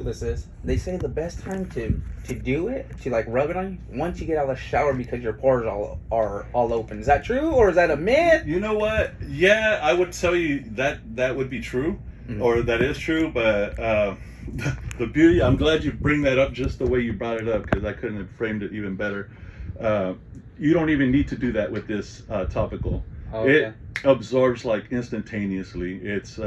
what this is. They say the best time to do it, to like rub it on you, once you get out of the shower because your pores are all open. Is that true or is that a myth? You know what? Yeah, I would tell you that would be true, or that is true. But the beauty, I'm glad you bring that up just the way you brought it up, because I couldn't have framed it even better. You don't even need to do that with this topical. Okay. It absorbs like instantaneously. It's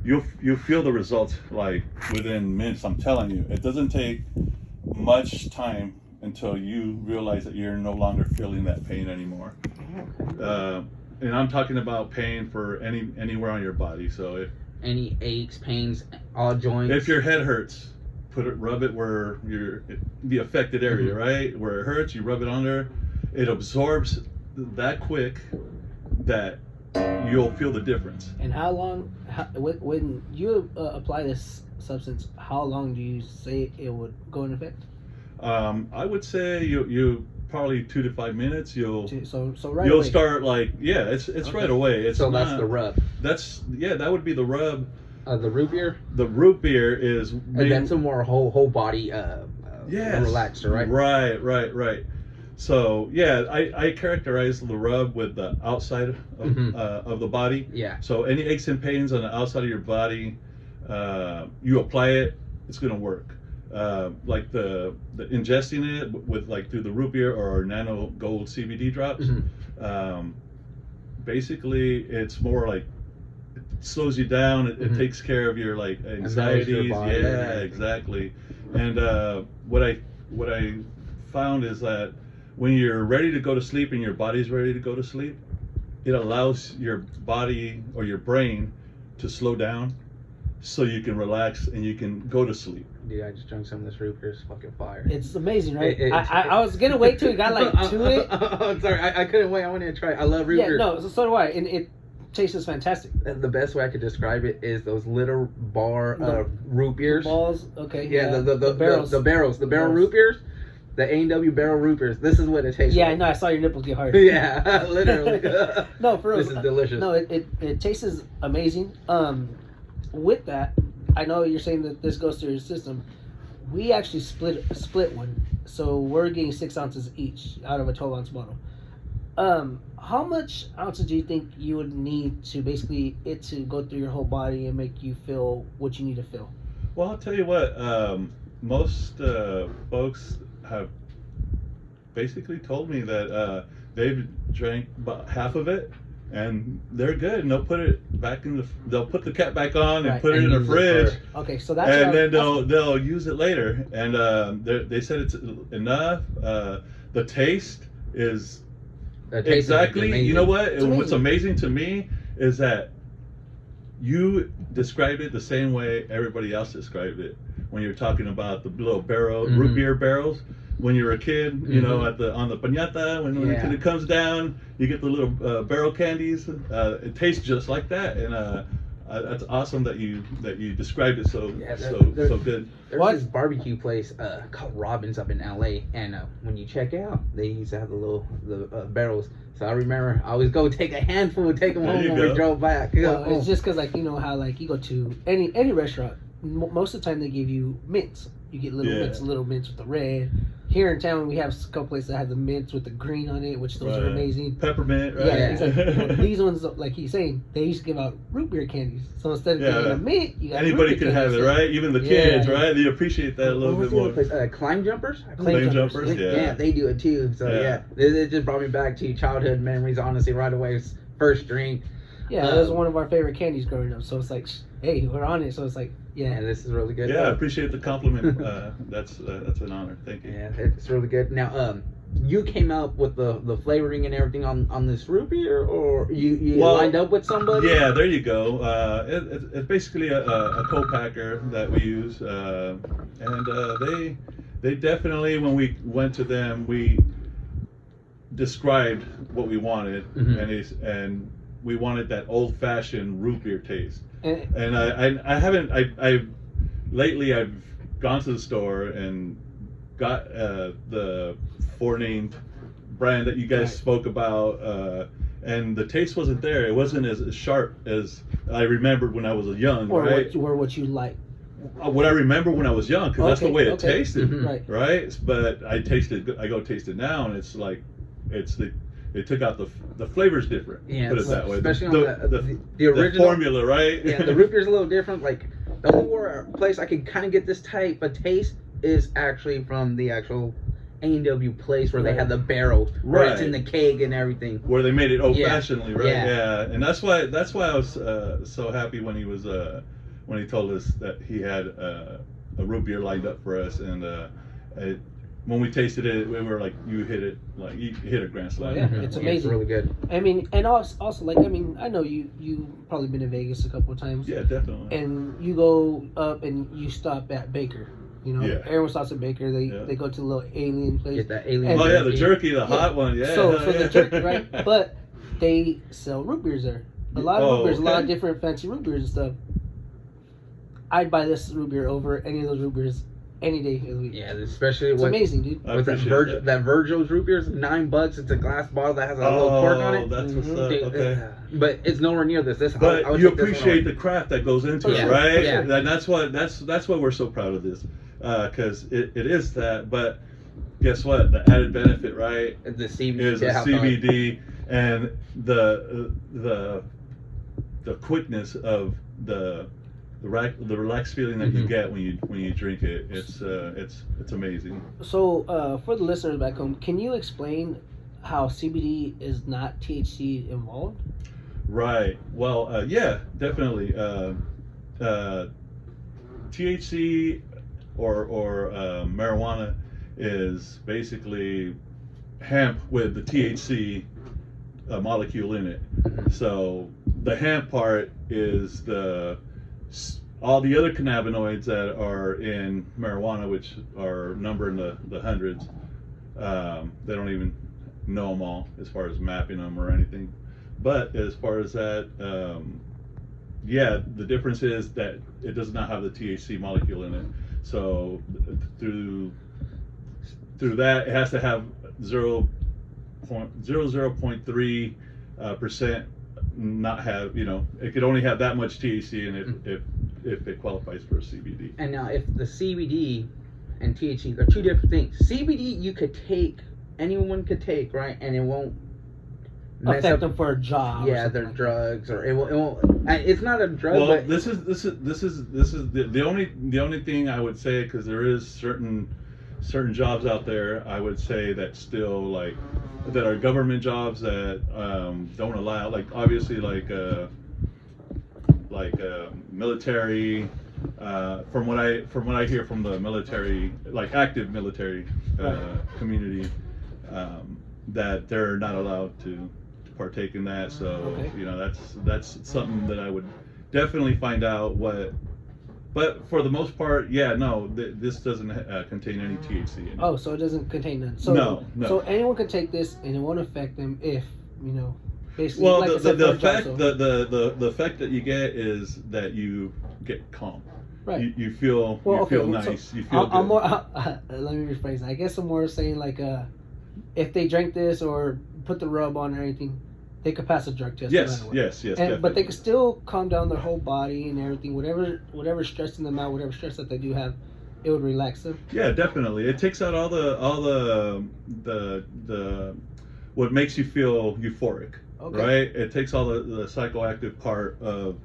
you'll feel the results like within minutes. I'm telling you, it doesn't take much time until you realize that you're no longer feeling that pain anymore. And I'm talking about pain for anywhere on your body. So if any aches, pains, all joints. If your head hurts, rub it where the affected area, right? Where it hurts, you rub it on there. It absorbs that quick that you'll feel the difference. And how long, when you apply this substance, how long do you say it would go in effect? I would say you probably 2 to 5 minutes. So right you'll away. Start like it's okay. Right away. It's so not, that's the rub. That would be the rub. The root beer. The root beer is. That's a more whole body. Relaxed, right? Right. So yeah, I characterize the rub with the outside of the body. Yeah. So any aches and pains on the outside of your body, you apply it, it's gonna work. Like the ingesting it with like through the root beer or nano gold CBD drops. Basically, it's more like it slows you down. It takes care of your like anxieties. Yeah, exactly. And what I found is that when you're ready to go to sleep and your body's ready to go to sleep, it allows your body or your brain to slow down so you can relax and you can go to sleep. Dude, I just drank some of this root beer. It's fucking fire. It's amazing, right? I was going to wait till you got like to it. I'm sorry. I couldn't wait. I wanted to try it. I love root beer. Yeah, no, so do I. And it tastes fantastic. The best way I could describe it is those little bar root beers. Balls, okay. Yeah, the barrels. The barrel root beers. The A&W barrel root beers. This is what it tastes like. Yeah, I know. I saw your nipples get hard. Yeah, literally. No, for real. This is delicious. No, it tastes amazing. With that, I know you're saying that this goes through your system. We actually split one, so we're getting 6 ounces each out of a 12-ounce bottle. How much ounces do you think you would need to basically it to go through your whole body and make you feel what you need to feel? Well, I'll tell you what. Most folks have basically told me that they've drank about half of it and they're good, and they'll put it back they'll put the cap back on and put it in the fridge. Okay, so that's and then they'll use it later, and they said it's enough. The taste is exactly. You know what? What's amazing to me is that you described it the same way everybody else described it when you're talking about the little root beer barrels. When you're a kid, you know, on the piñata, when it comes down, you get the little barrel candies. It tastes just like that, and that's awesome that you described it so good. There's this barbecue place called Robin's up in LA, and when you check out, they used to have the barrels. So I remember I always go take a handful and take them home when we drove back. Well, it's just because like you know how like you go to any restaurant, most of the time they give you mints. You get little mints with the red. Here in town, we have a couple places that have the mints with the green on it, which those are amazing. Peppermint, right? Yeah, exactly. Well, these ones, like he's saying, they used to give out root beer candies. So instead of getting a mint, you got anybody can have it, right? Even the kids, right? They appreciate that a little bit more. Climb jumpers? Climb jumpers, yeah. They do it too. So it just brought me back to childhood memories. Honestly, right away, first drink. Yeah, that was one of our favorite candies growing up. So it's like, hey, we're on it. So it's like, yeah, this is really good. Yeah, I appreciate the compliment. That's an honor. Thank you. Yeah, it's really good. Now, you came up with the flavoring and everything on this root beer, or you lined up with somebody? Yeah, there you go. It's basically a co-packer that we use, and they definitely, when we went to them, we described what we wanted, and we wanted that old-fashioned root beer taste. And I've lately gone to the store and got the four-named brand that you guys spoke about, and the taste wasn't there. It wasn't as sharp as I remembered when I was young, or right? what you like. what I remember when I was young, because that's the way it tasted, Mm-hmm. right? But I go taste it now, and it's like, they took out the flavor's different. Yeah, put it that way. Especially The on the original formula, right? Yeah, the root beer's a little different. Like the only place I can kind of get this type of taste is actually from the actual A&W place where they have the barrels, where it's in the keg and everything. Where they made it old-fashionedly, right? Yeah. And that's why I was so happy when he told us that he had a root beer lined up for us, and when we tasted it, we were like, you hit a grand slam. Yeah, it's amazing. It's really good. I mean, and also like, I mean, I know you probably been to Vegas a couple of times. Yeah, definitely. And you go up and you stop at Baker. You know, everyone stops at Baker. They go to the little alien place. Get that alien. Oh yeah, the jerky, the hot one. Yeah. So the jerky, right? But they sell root beers there. A lot of root beers, a lot of different fancy root beers and stuff. I'd buy this root beer over any of those root beers any day of the week. Yeah, especially it's amazing, dude. With that Virgil's root beer is $9. It's a glass bottle that has a little cork on it. That's what's up. Okay. But it's nowhere near this. But you appreciate the craft that goes into it, right? Yeah. And that's why we're so proud of this, because it is that. But guess what? The added benefit, right? The CBD is the CBD and the quickness of the relaxed feeling that you get when you drink it. It's amazing. So for the listeners back home, can you explain how CBD is not THC involved? Right. Well, yeah, definitely. THC or marijuana is basically hemp with the THC molecule in it. So the hemp part is all the other cannabinoids that are in marijuana, which are numbered in the hundreds. They don't even know them all as far as mapping them or anything. But as far as that, the difference is that it does not have the THC molecule in it. So through that, it has to have 0.3% not have, it could only have that much THC in it if it qualifies for a CBD. And now if the CBD and THC are two different things. CBD anyone could take, right? And it won't affect them for a job. Yeah, their drugs, or it won't. It's not a drug. Well, but this is the only thing I would say, because there is certain jobs out there, I would say, that still that are government jobs that don't allow, obviously military. From what I hear from the military, active military community, that they're not allowed to partake in that. So that's something that I would definitely find out what. But for the most part, this doesn't contain any THC in it. Oh, so it doesn't contain none. So, no. So anyone could take this and it won't affect them if, basically. Well, like the effect that you get is that you get calm. Right. You feel nice. So you feel good. I'm more. Let me rephrase that. I guess I'm more saying if they drank this or put the rub on or anything, they could pass a drug test. Yes. But they could still calm down their whole body and everything. Whatever's stressing them out, whatever stress that they do have, it would relax them. Yeah, definitely. It takes out all the what makes you feel euphoric. Okay. Right. It takes all the psychoactive part of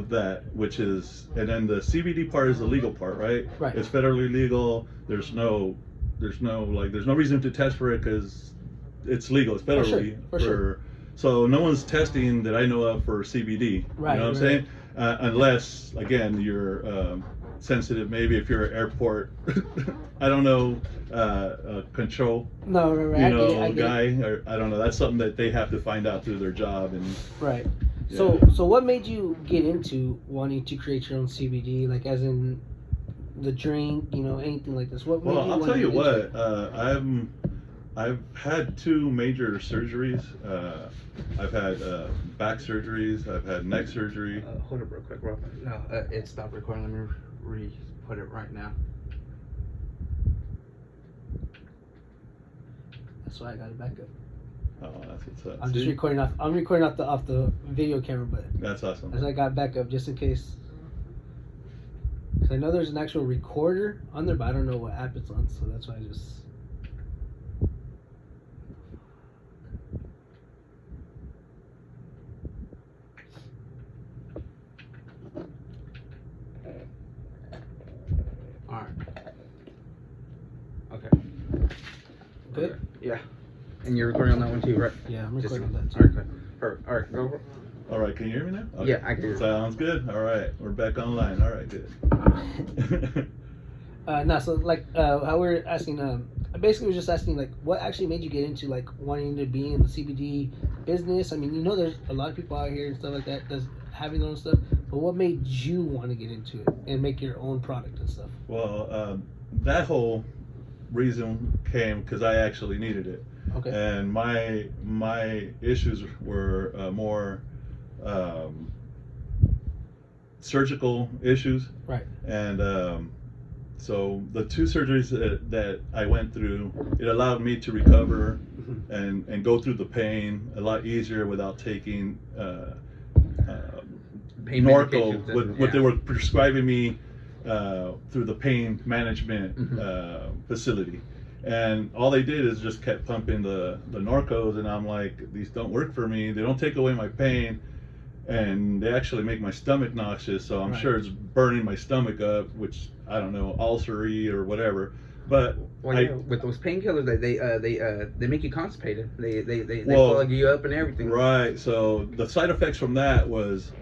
that, which is, and then the CBD part is the legal part, right? Right. It's federally legal. There's no reason to test for it because it's legal. It's federally for sure. So no one's testing that I know of for CBD. Right. You know what I'm saying? Unless, again, you're sensitive. Maybe if you're an airport, I don't know, control. No, right. Guy, or I don't know. That's something that they have to find out through their job and. Right. Yeah. So what made you get into wanting to create your own CBD, as in the drink, anything like this? What made you I'll tell you what. it? I've had 2 major surgeries. I've had back surgeries. I've had neck surgery. Hold up real quick, Rob. No, it stopped recording. Let me re-put it right now. That's why I got it back up. Oh, that's what's up. I'm just recording off. I'm recording off the video camera, but that's awesome. As I got back up just in case. I know there's an actual recorder on there, but I don't know what app it's on, so that's why I just. All right. Okay. Good? Okay. Yeah. And you're recording on that one too, right? Yeah, I'm recording on that All too. right, good. Perfect. All right, go. All right, can you hear me now? Okay. Yeah, I can hear you. Sounds good. All right, we're back online. All right, good. No, so like how we're asking, basically we're just asking like what actually made you get into like wanting to be in the CBD business. I mean, you know, there's a lot of people out here and stuff like that that's having their own stuff, but what made you want to get into it and make your own product and stuff? Well, that whole reason came because I actually needed it. Okay. And my issues were more surgical issues. Right. And so the 2 surgeries that I went through, it allowed me to recover and go through the pain a lot easier without taking Pain Norco, medications, what they were prescribing me through the pain management facility. And all they did is just kept pumping the Norcos, and I'm like, these don't work for me. They don't take away my pain, and they actually make my stomach nauseous. So I'm sure it's burning my stomach up, which I don't know, ulcery or whatever. But with those painkillers, they make you constipated. They plug you up and everything. Right. So the side effects from that was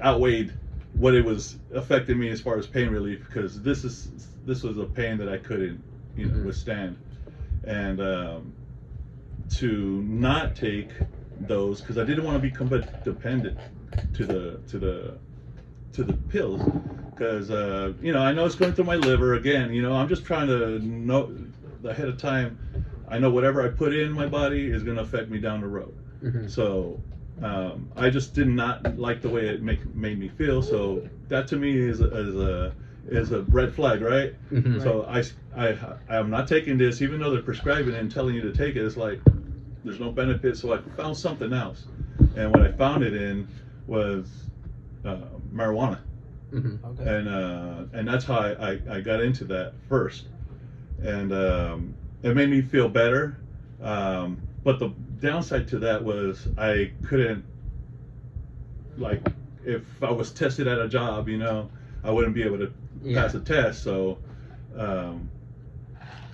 outweighed what it was affecting me as far as pain relief, because this was a pain that I couldn't withstand. And to not take those, because I didn't want to become dependent to the pills, because I know it's going through my liver again. I'm just trying to know ahead of time. I know whatever I put in my body is going to affect me down the road. So I just did not like the way it made me feel. So that to me is a red flag, right? So I'm not taking this, even though they're prescribing it and telling you to take it. It's like there's no benefit. So I found something else, and what I found it in was marijuana. Okay. And that's how I got into that first, and it made me feel better. But the downside to that was I couldn't, like, if I was tested at a job, I wouldn't be able to pass a test. So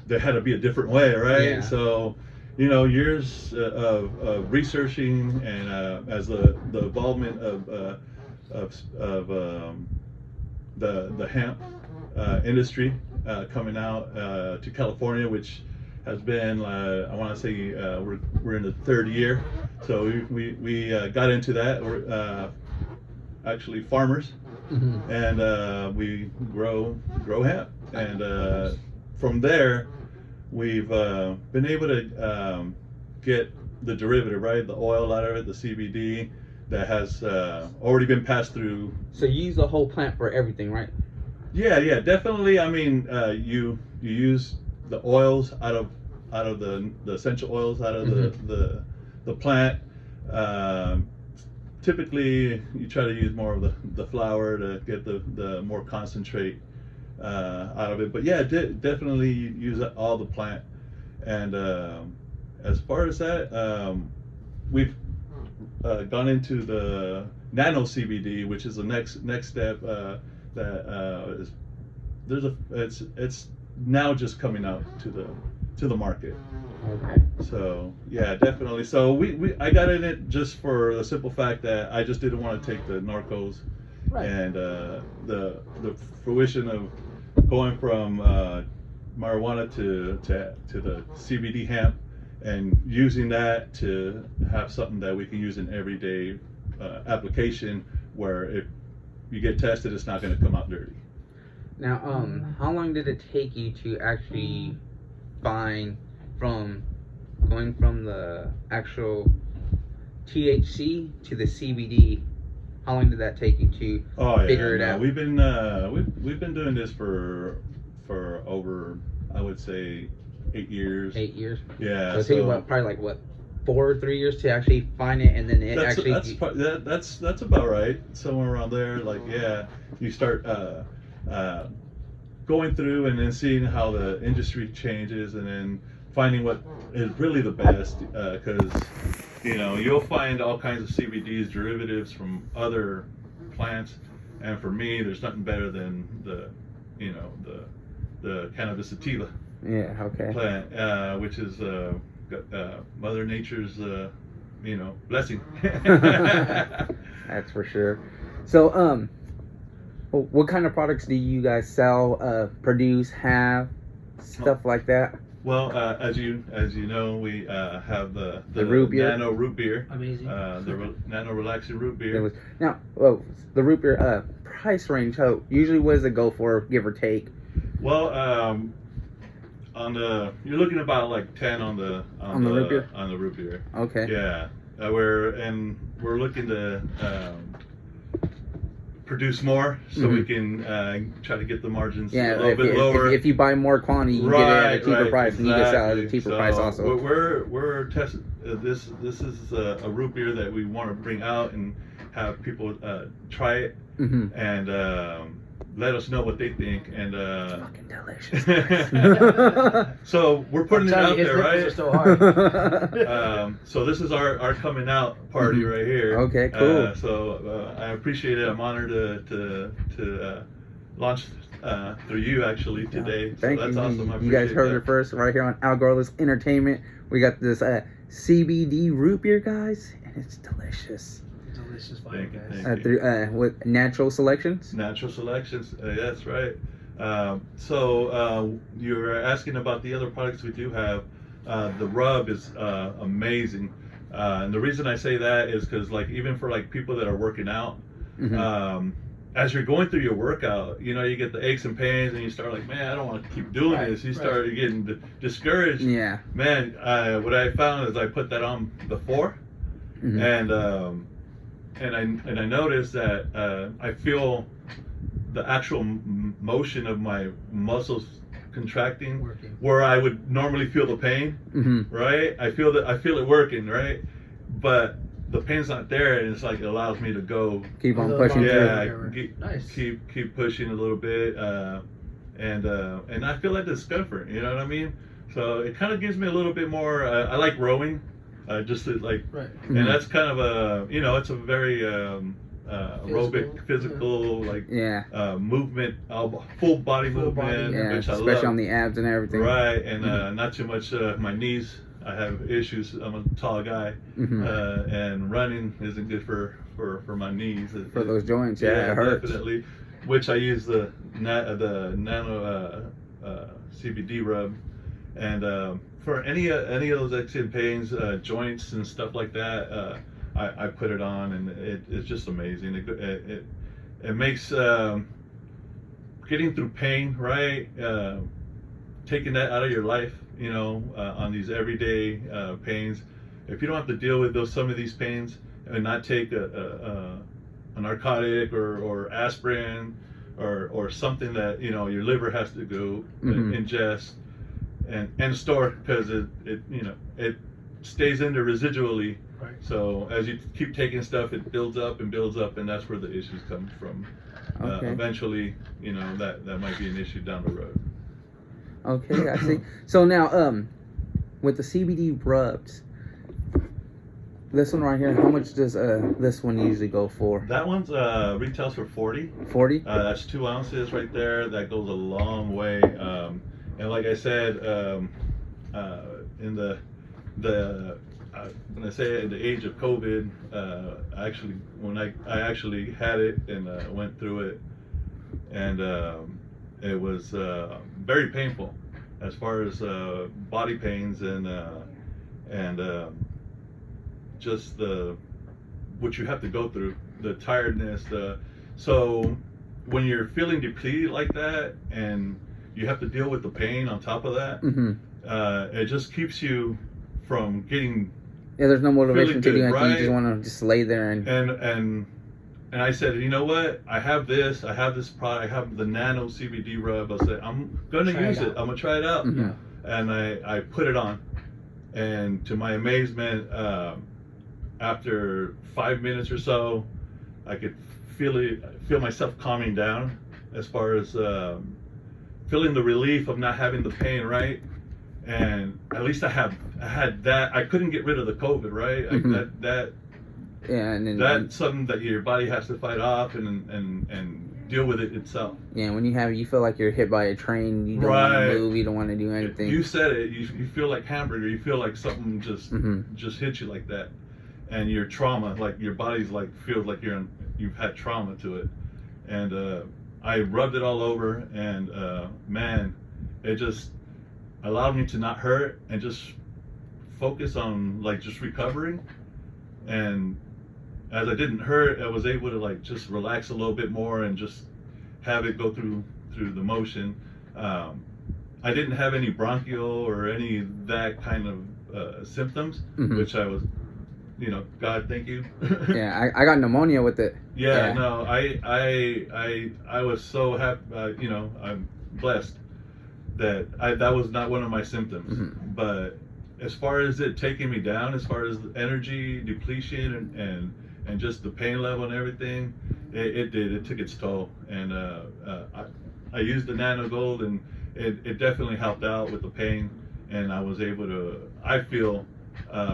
there had to be a different way, right? Yeah. So years of researching, and as the involvement of the hemp industry coming out to California, which has been I want to say we're in the 3rd year. So we got into that. We're actually farmers, and we grow hemp, and from there we've been able to get the derivative, right? The oil out of it, the CBD, that has already been passed through. So you use the whole plant for everything, right? Yeah, definitely. I mean, you use the oils out of the essential oils out of the plant. Typically, you try to use more of the flower to get the more concentrate out of it. But yeah, definitely use all the plant. And as far as that, we've gone into the nano CBD, which is the next step. It's now just coming out to the market. Okay. So yeah, definitely. So I got in it just for the simple fact that I just didn't want to take the Norcos, and the fruition of going from marijuana to the CBD hemp, and using that to have something that we can use in everyday application, where if you get tested, it's not going to come out dirty. Now, how long did it take you to actually find from going from the actual THC to the CBD? How long did that take you to figure it out? We've been doing this for over, I would say, 8 years. 8 years. Yeah. So it took you probably like what, 4 or 3 years to actually find it, and then it that's about right, somewhere around there. Like, yeah, you start going through and then seeing how the industry changes, and then finding what is really the best, because you'll find all kinds of CBDs, derivatives from other plants, and for me there's nothing better than the cannabis sativa plant, which is Mother Nature's blessing. That's for sure. So what kind of products do you guys sell, produce, have, stuff like that? Well, as you know, we have the root beer. Nano root beer. Amazing. The Nano relaxing root beer. Now, the root beer price range. How usually what does it go for, give or take? Well, you're looking about like 10 on the root beer. On the root beer. Okay. Yeah, we're looking to produce more, so we can try to get the margins a little bit lower. If you buy more quantity, you get it at a cheaper price, and you can sell it at a cheaper price also. We're testing. This is a root beer that we want to bring out and have people try it and let us know what they think. And fucking delicious. So we're putting it out there, right? Are so hard. So this is our coming out party right here. Okay, cool. So I appreciate it. I'm honored to launch through you actually today. Thank so that's you. awesome. I You guys heard it first right here on Algarless Entertainment. We got this CBD root beer, guys, and it's delicious. Delicious fire, guys. Thank you. With natural selections. Natural selections. That's right. So you're asking about the other products we do have. The rub is amazing, and the reason I say that is because, like, even for like people that are working out, as you're going through your workout, you get the aches and pains, and you start like, man, I don't want to keep doing this. You start getting discouraged. Yeah. Man, what I found is I put that on before, and I noticed that I feel the actual motion of my muscles contracting where I would normally feel the pain, right? I feel it working, right? But the pain's not there, and it's like it allows me to go keep on pushing. Nice. Keep pushing a little bit, and I feel that discomfort. You know what I mean? So it kind of gives me a little bit more. I like rowing, just to, like, and that's kind of a it's a very aerobic, physical, like movement, full body movement, which I love. Especially on the abs and everything. Right, and not too much my knees. I have issues. I'm a tall guy, and running isn't good for my knees. For those joints, it hurts. Definitely. Which I use the Nano CBD rub, and for any of those aches and pains, joints and stuff like that, I put it on, and it's just amazing. It makes getting through pain, right? Taking that out of your life, on these everyday pains. If you don't have to deal with some of these pains and not take a narcotic or aspirin or something that your liver has to go ingest and store, because it stays in there residually. Right. So as you keep taking stuff, it builds up, and that's where the issues come from. Eventually, that might be an issue down the road. Okay, I see. So now, with the CBD rubs, this one right here, how much does this one usually go for? That one's retails for $40. 40? That's 2 ounces right there. That goes a long way. And like I said, in the when I say in the age of COVID, when I actually had it and went through it, and it was very painful as far as body pains and just what you have to go through, the tiredness. So when you're feeling depleted like that, and you have to deal with the pain on top of that, it just keeps you from getting. Yeah, there's no motivation to do anything. Right? You just want to just lay there and I said, you know what? I have this product. I have the Nano CBD rub. I said, I'm gonna use it. I'm gonna try it out. And I put it on, And to my amazement, after 5 minutes or so, I could feel myself calming down, as far as feeling the relief of not having the pain, right? And at least I had that. I couldn't get rid of the COVID, right? And that's something that your body has to fight off and deal with it itself. Yeah, when you feel like you're hit by a train, you don't want to move, you don't want to do anything. You said it. You feel like hamburger. You feel like something just hit you like that, and your trauma, like your body's like feels like you've had trauma to it, and I rubbed it all over, and man, it just allowed me to not hurt and just focus on like just recovering. And as I didn't hurt, I was able to like just relax a little bit more and just have it go through the motion. I didn't have any bronchial or any that kind of symptoms, which I was, God, thank you. Yeah, I got pneumonia with it. Yeah, no, I was so happy. I'm blessed that that was not one of my symptoms. But as far as it taking me down, as far as the energy depletion and just the pain level and everything, it did. It took its toll, and I used the Nano Gold, and it definitely helped out with the pain, and I was able to, I feel,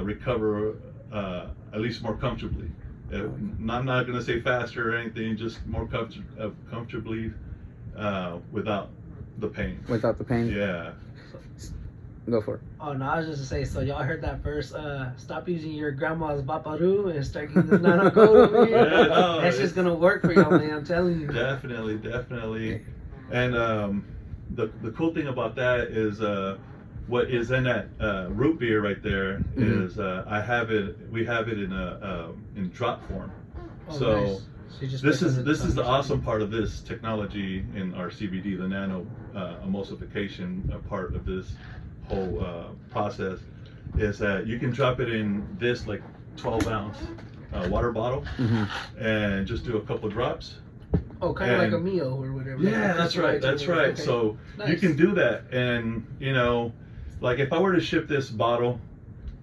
recover at least more comfortably. I'm not going to say faster or anything, just more comfortably without the pain. Without the pain? Yeah. Go for it. Oh no, I was just gonna say, so y'all heard that first, stop using your grandma's Baparu and start using this Nano Gold over here. Yeah, no, that's just gonna work for y'all, man, I'm telling you. Definitely. And the cool thing about that is what is in that root beer right there is we have it in drop form. Oh, so nice. So this is the awesome part of this technology in our CBD, the nano emulsification part of this whole process, is that you can drop it in this like 12-ounce water bottle and just do a couple drops. Oh, kind of like a meal or whatever. Yeah, that's right. Okay. So you can do that, and like if I were to ship this bottle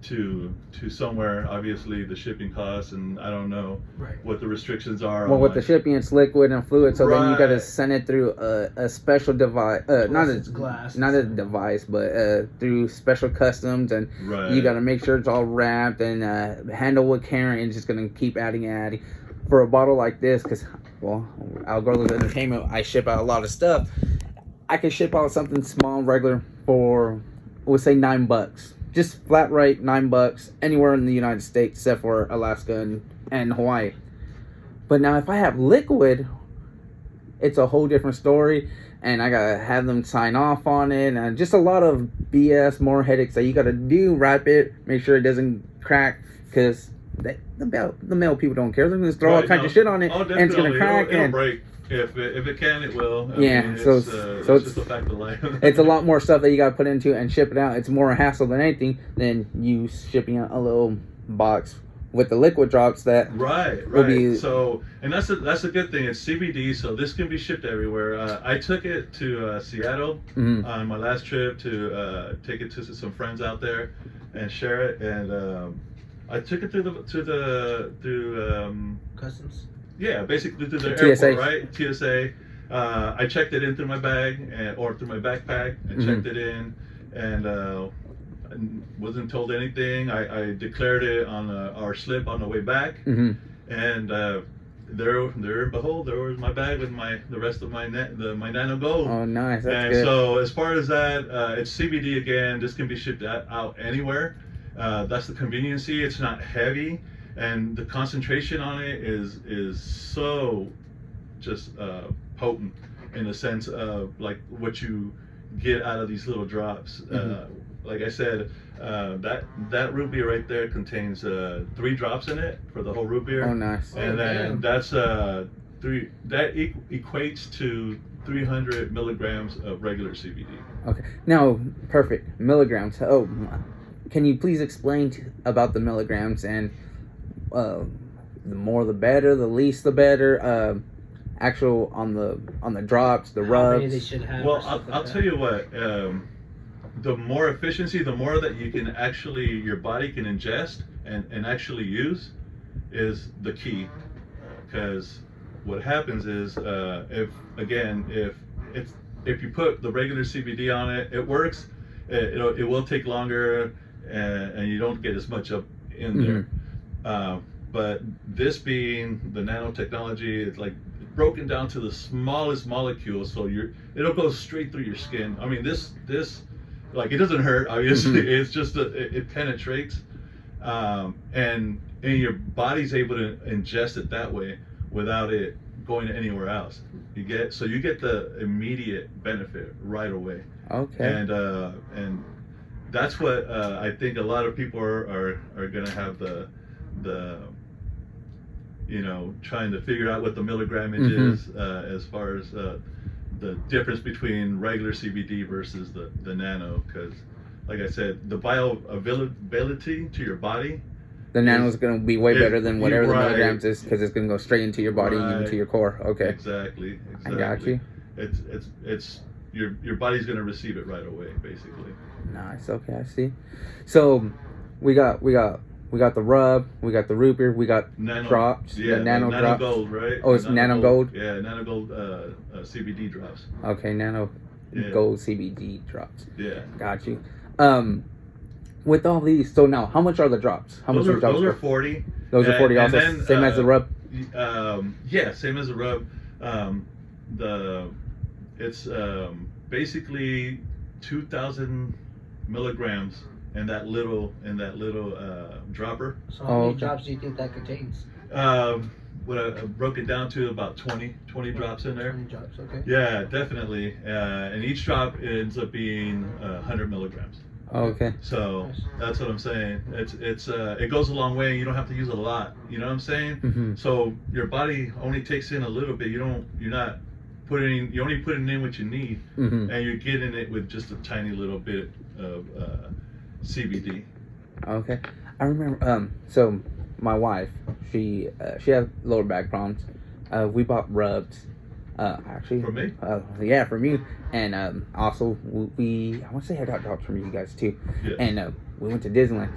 to somewhere, obviously the shipping costs, and I don't know what the restrictions are. Well, with the shipping, it's liquid and fluid, so then you got to send it through a special device, not a device, but through special customs, and you got to make sure it's all wrapped and handle with care, and it's just gonna keep adding. For a bottle like this, because Algorithms Entertainment, I ship out a lot of stuff. I can ship out something small, regular, for we'll say $9. Just flat rate, $9 anywhere in the United States except for Alaska and Hawaii. But now if I have liquid, it's a whole different story, and I gotta have them sign off on it, and just a lot of BS, more headaches that you gotta do. Wrap it, make sure it doesn't crack, because the male people don't care. They're gonna throw all kinds of shit on it, and it's gonna crack. It'll break. If it can, it will. I mean, so it's just a fact of life. It's a lot more stuff that you got to put into and ship it out. It's more a hassle than anything than you shipping out a little box with the liquid drops that right. So, and that's a good thing. It's CBD, so this can be shipped everywhere. I took it to Seattle on my last trip to take it to some friends out there and share it, and I took it through customs. Yeah, basically through the TSA. airport, right? TSA. I checked it in through my bag or through my backpack and checked it in, and wasn't told anything. I declared it on our slip on the way back, and there and behold, there was my bag with the rest of my Nano Gold. Oh, nice. That's and good. So as far as that, it's CBD again. This can be shipped out anywhere. That's the conveniency. It's not heavy. And the concentration on it is so just potent in the sense of like what you get out of these little drops. Like I said, that root beer right there contains 3 drops in it for the whole root beer. Oh, nice. And then that's that equates to 300 milligrams of regular CBD. Okay. Now, perfect. Milligrams. Oh, can you please explain about the milligrams and the more the better, the least the better. Actual on the drops, the rubs. They should have. Well, I'll tell you what. the more efficiency, the more that you can actually, your body can ingest and actually use, is the key. Because what happens is, if you put the regular CBD on it, it works. It will take longer, and you don't get as much up in there. But this being the nanotechnology, it's like broken down to the smallest molecule, so it'll go straight through your skin. I mean, this like, it doesn't hurt, obviously. It's just it penetrates, and your body's able to ingest it that way without it going anywhere else. You get the immediate benefit right away. Okay. And that's what I think a lot of people are gonna have the trying to figure out what the milligrammage is, as far as the difference between regular CBD versus the nano. Because, like I said, the bioavailability to your body, the nano is going to be way better than whatever the milligrams is, because it's going to go straight into your body, even to your core. Okay. Exactly. I got you. It's your body's going to receive it right away, basically. Nice. Okay, I see. So we got the rub, we got the root beer, we got drops, the nano drops. Gold, right? Oh, it's nano gold. Yeah, nano gold CBD drops. Okay, nano gold CBD drops. Yeah. Got you. With all these, so now, how much are the drops? How much are drops? Those are 40. Those are 40 also, then, same as the rub? Yeah, same as the rub. It's basically 2,000 milligrams in that little dropper. So how many drops do you think that contains? What I broke it down to, about 20 drops in there. 20 drops, okay. Yeah, definitely. And each drop ends up being 100 milligrams. Okay. So that's what I'm saying. It goes a long way. You don't have to use a lot. You know what I'm saying? So your body only takes in a little bit. You're only putting in what you need, and you're getting it with just a tiny little bit of CBD. Okay. I remember. So my wife, she has lower back problems. We bought rubs. Actually, For me? Yeah, from you. And also I want to say I got drops from you guys too. Yes. And we went to Disneyland.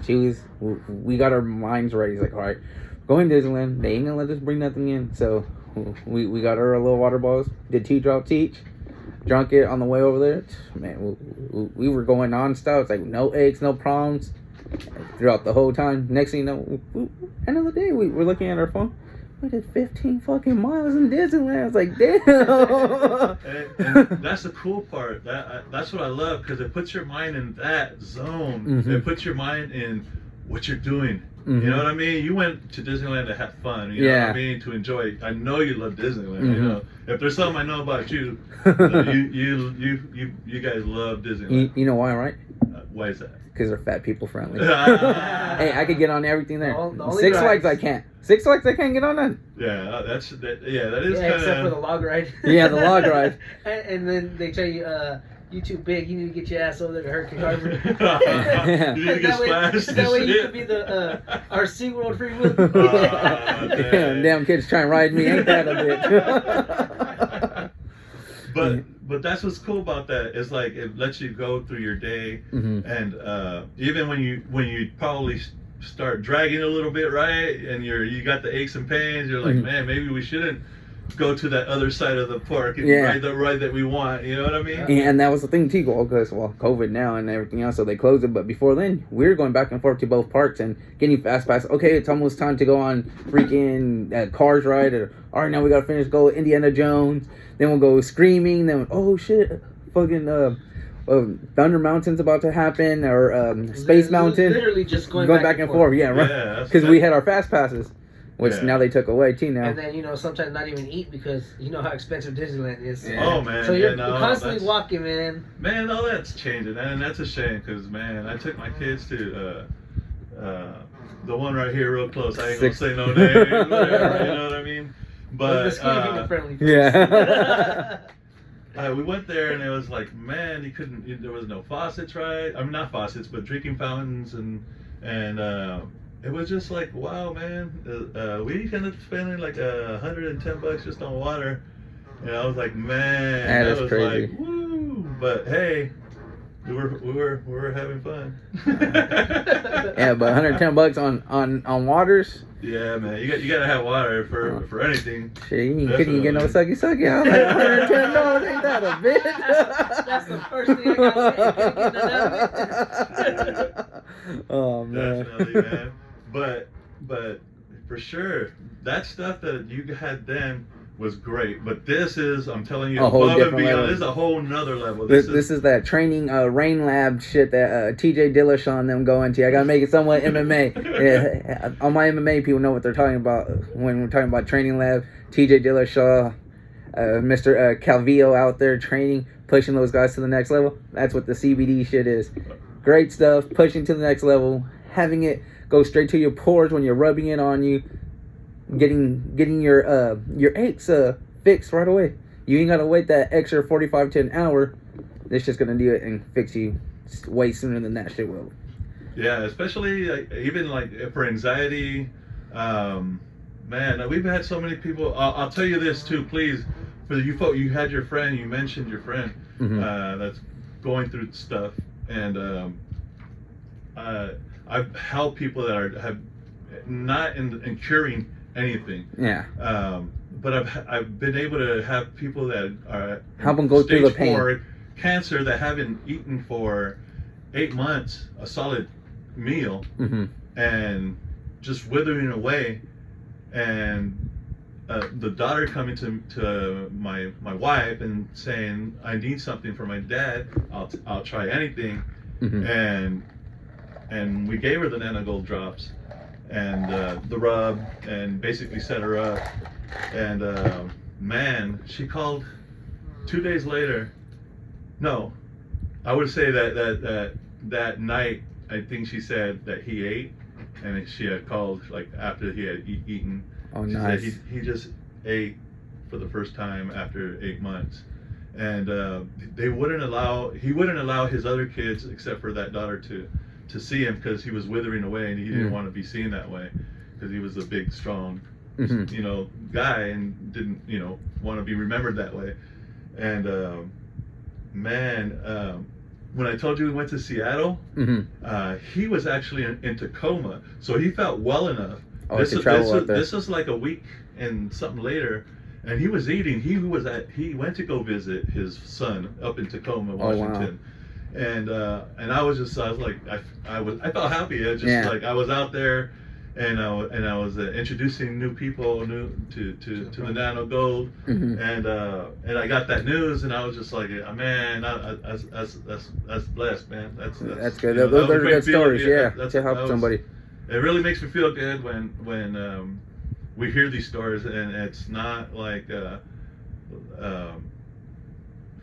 We got our minds ready. He's like, all right, going to Disneyland. They ain't gonna let us bring nothing in. So we got our little water bottles. Did 2 drops each. Drunk it on the way over there. Man, we were going nonstop. It's like no aches, no problems throughout the whole time. Next thing you know, end of the day, we're looking at our phone. We did 15 fucking miles in Disneyland. I was like, damn. and that's the cool part. That's what I love, because it puts your mind in that zone. It puts your mind in what you're doing. You know what I mean? You went to Disneyland to have fun. You know what I mean? To enjoy. I know you love Disneyland. You know, if there's something I know about you, you guys love Disneyland. You know why, right? Why is that? Because they're fat people friendly. Hey, I could get on everything there. Six Flags I can't. Six Flags I can't get on that. Yeah, that is kind of. Except for the log ride. Yeah, the log ride. and then they tell you, you too big. You need to get your ass over there to Hurricane Harbor. You need to get splashed. That way you could be our SeaWorld free will. Damn kids trying to ride me. Ain't that a bitch? But that's what's cool about that, is like it lets you go through your day, and even when you probably start dragging a little bit, right, and you got the aches and pains, you're like, man, maybe we shouldn't go to that other side of the park and ride the ride that we want. You know what I mean? And that was the thing too, because COVID now and everything else, so they closed it. But before then, we were going back and forth to both parks and getting fast pass. Okay, it's almost time to go on freaking Cars ride. Or all right, now we gotta finish go Indiana Jones. Then we'll go Screaming. Then oh shit, fucking Thunder Mountain's about to happen, or Space Mountain. Literally just going back and forth. Yeah, right. Because we had our fast passes, which now they took away too now. And then sometimes not even eat, because you know how expensive Disneyland is. Yeah. Oh man. So you're constantly walking, man. Man, all that's changing, and that's a shame, because man, I took my kids to the one right here, real close. I ain't gonna say no name. Whatever, you know what I mean? But yeah. We went there, and it was like, man, there was no faucets, right? I mean, not faucets, but drinking fountains, and it was just like, wow, man. We ended up spending like $110 just on water, and I was like, man, that was crazy. like, woo. But hey, we were having fun. Yeah, but $110 on waters. Yeah, man, you gotta have water for anything. Shit, you couldn't get no sucky. I was like, $110, ain't that a bitch? That's the first thing I gotta say. Couldn't get none of it. Oh man. Definitely, man. But for sure, that stuff that you had then was great. But this is, I'm telling you, A whole above and different beyond. level. This is a whole nother level. This is that training rain lab shit that TJ Dillashaw and them go into. I gotta make it somewhat MMA. Yeah, all my MMA people know what they're talking about when we're talking about training lab. TJ Dillashaw, Mr. Calvillo out there training, pushing those guys to the next level. That's what the CBD shit is. Great stuff, pushing to the next level, having it go straight to your pores when you're rubbing it on you, getting your aches fixed right away. You ain't gotta wait that extra 45 to an hour. It's just gonna do it and fix you way sooner than that shit will. Yeah, especially even like for anxiety. Man, we've had so many people. I'll tell you this too, please. For you folks, you had your friend. You mentioned your friend that's going through stuff, and I've helped people that have not in curing anything. Yeah. But I've been able to have people that are help them go through the pain. 4 cancer that haven't eaten for 8 months a solid meal and just withering away, and the daughter coming to my wife and saying, I need something for my dad. I'll try anything, and we gave her the Nano Gold drops and the rub and basically set her up, and man, she called 2 days later. No, I would say that night, I think she said that he ate, and she had called like after he had eaten. Oh, she nice. said he just ate for the first time after 8 months, and he wouldn't allow his other kids except for that daughter to see him because he was withering away and he didn't want to be seen that way because he was a big, strong, guy and didn't want to be remembered that way. And man, when I told you we went to Seattle, he was actually in Tacoma, so he felt well enough. This was like a week and something later, and he was eating. He went to go visit his son up in Tacoma, Washington. Oh, wow. And I was like, I felt happy. Like I was out there, and I was introducing new people to the Nano Gold, and I got that news, and I was just like, man, that's blessed, man. That's good. Those are good stories, to help somebody. It really makes me feel good when we hear these stories, and it's not like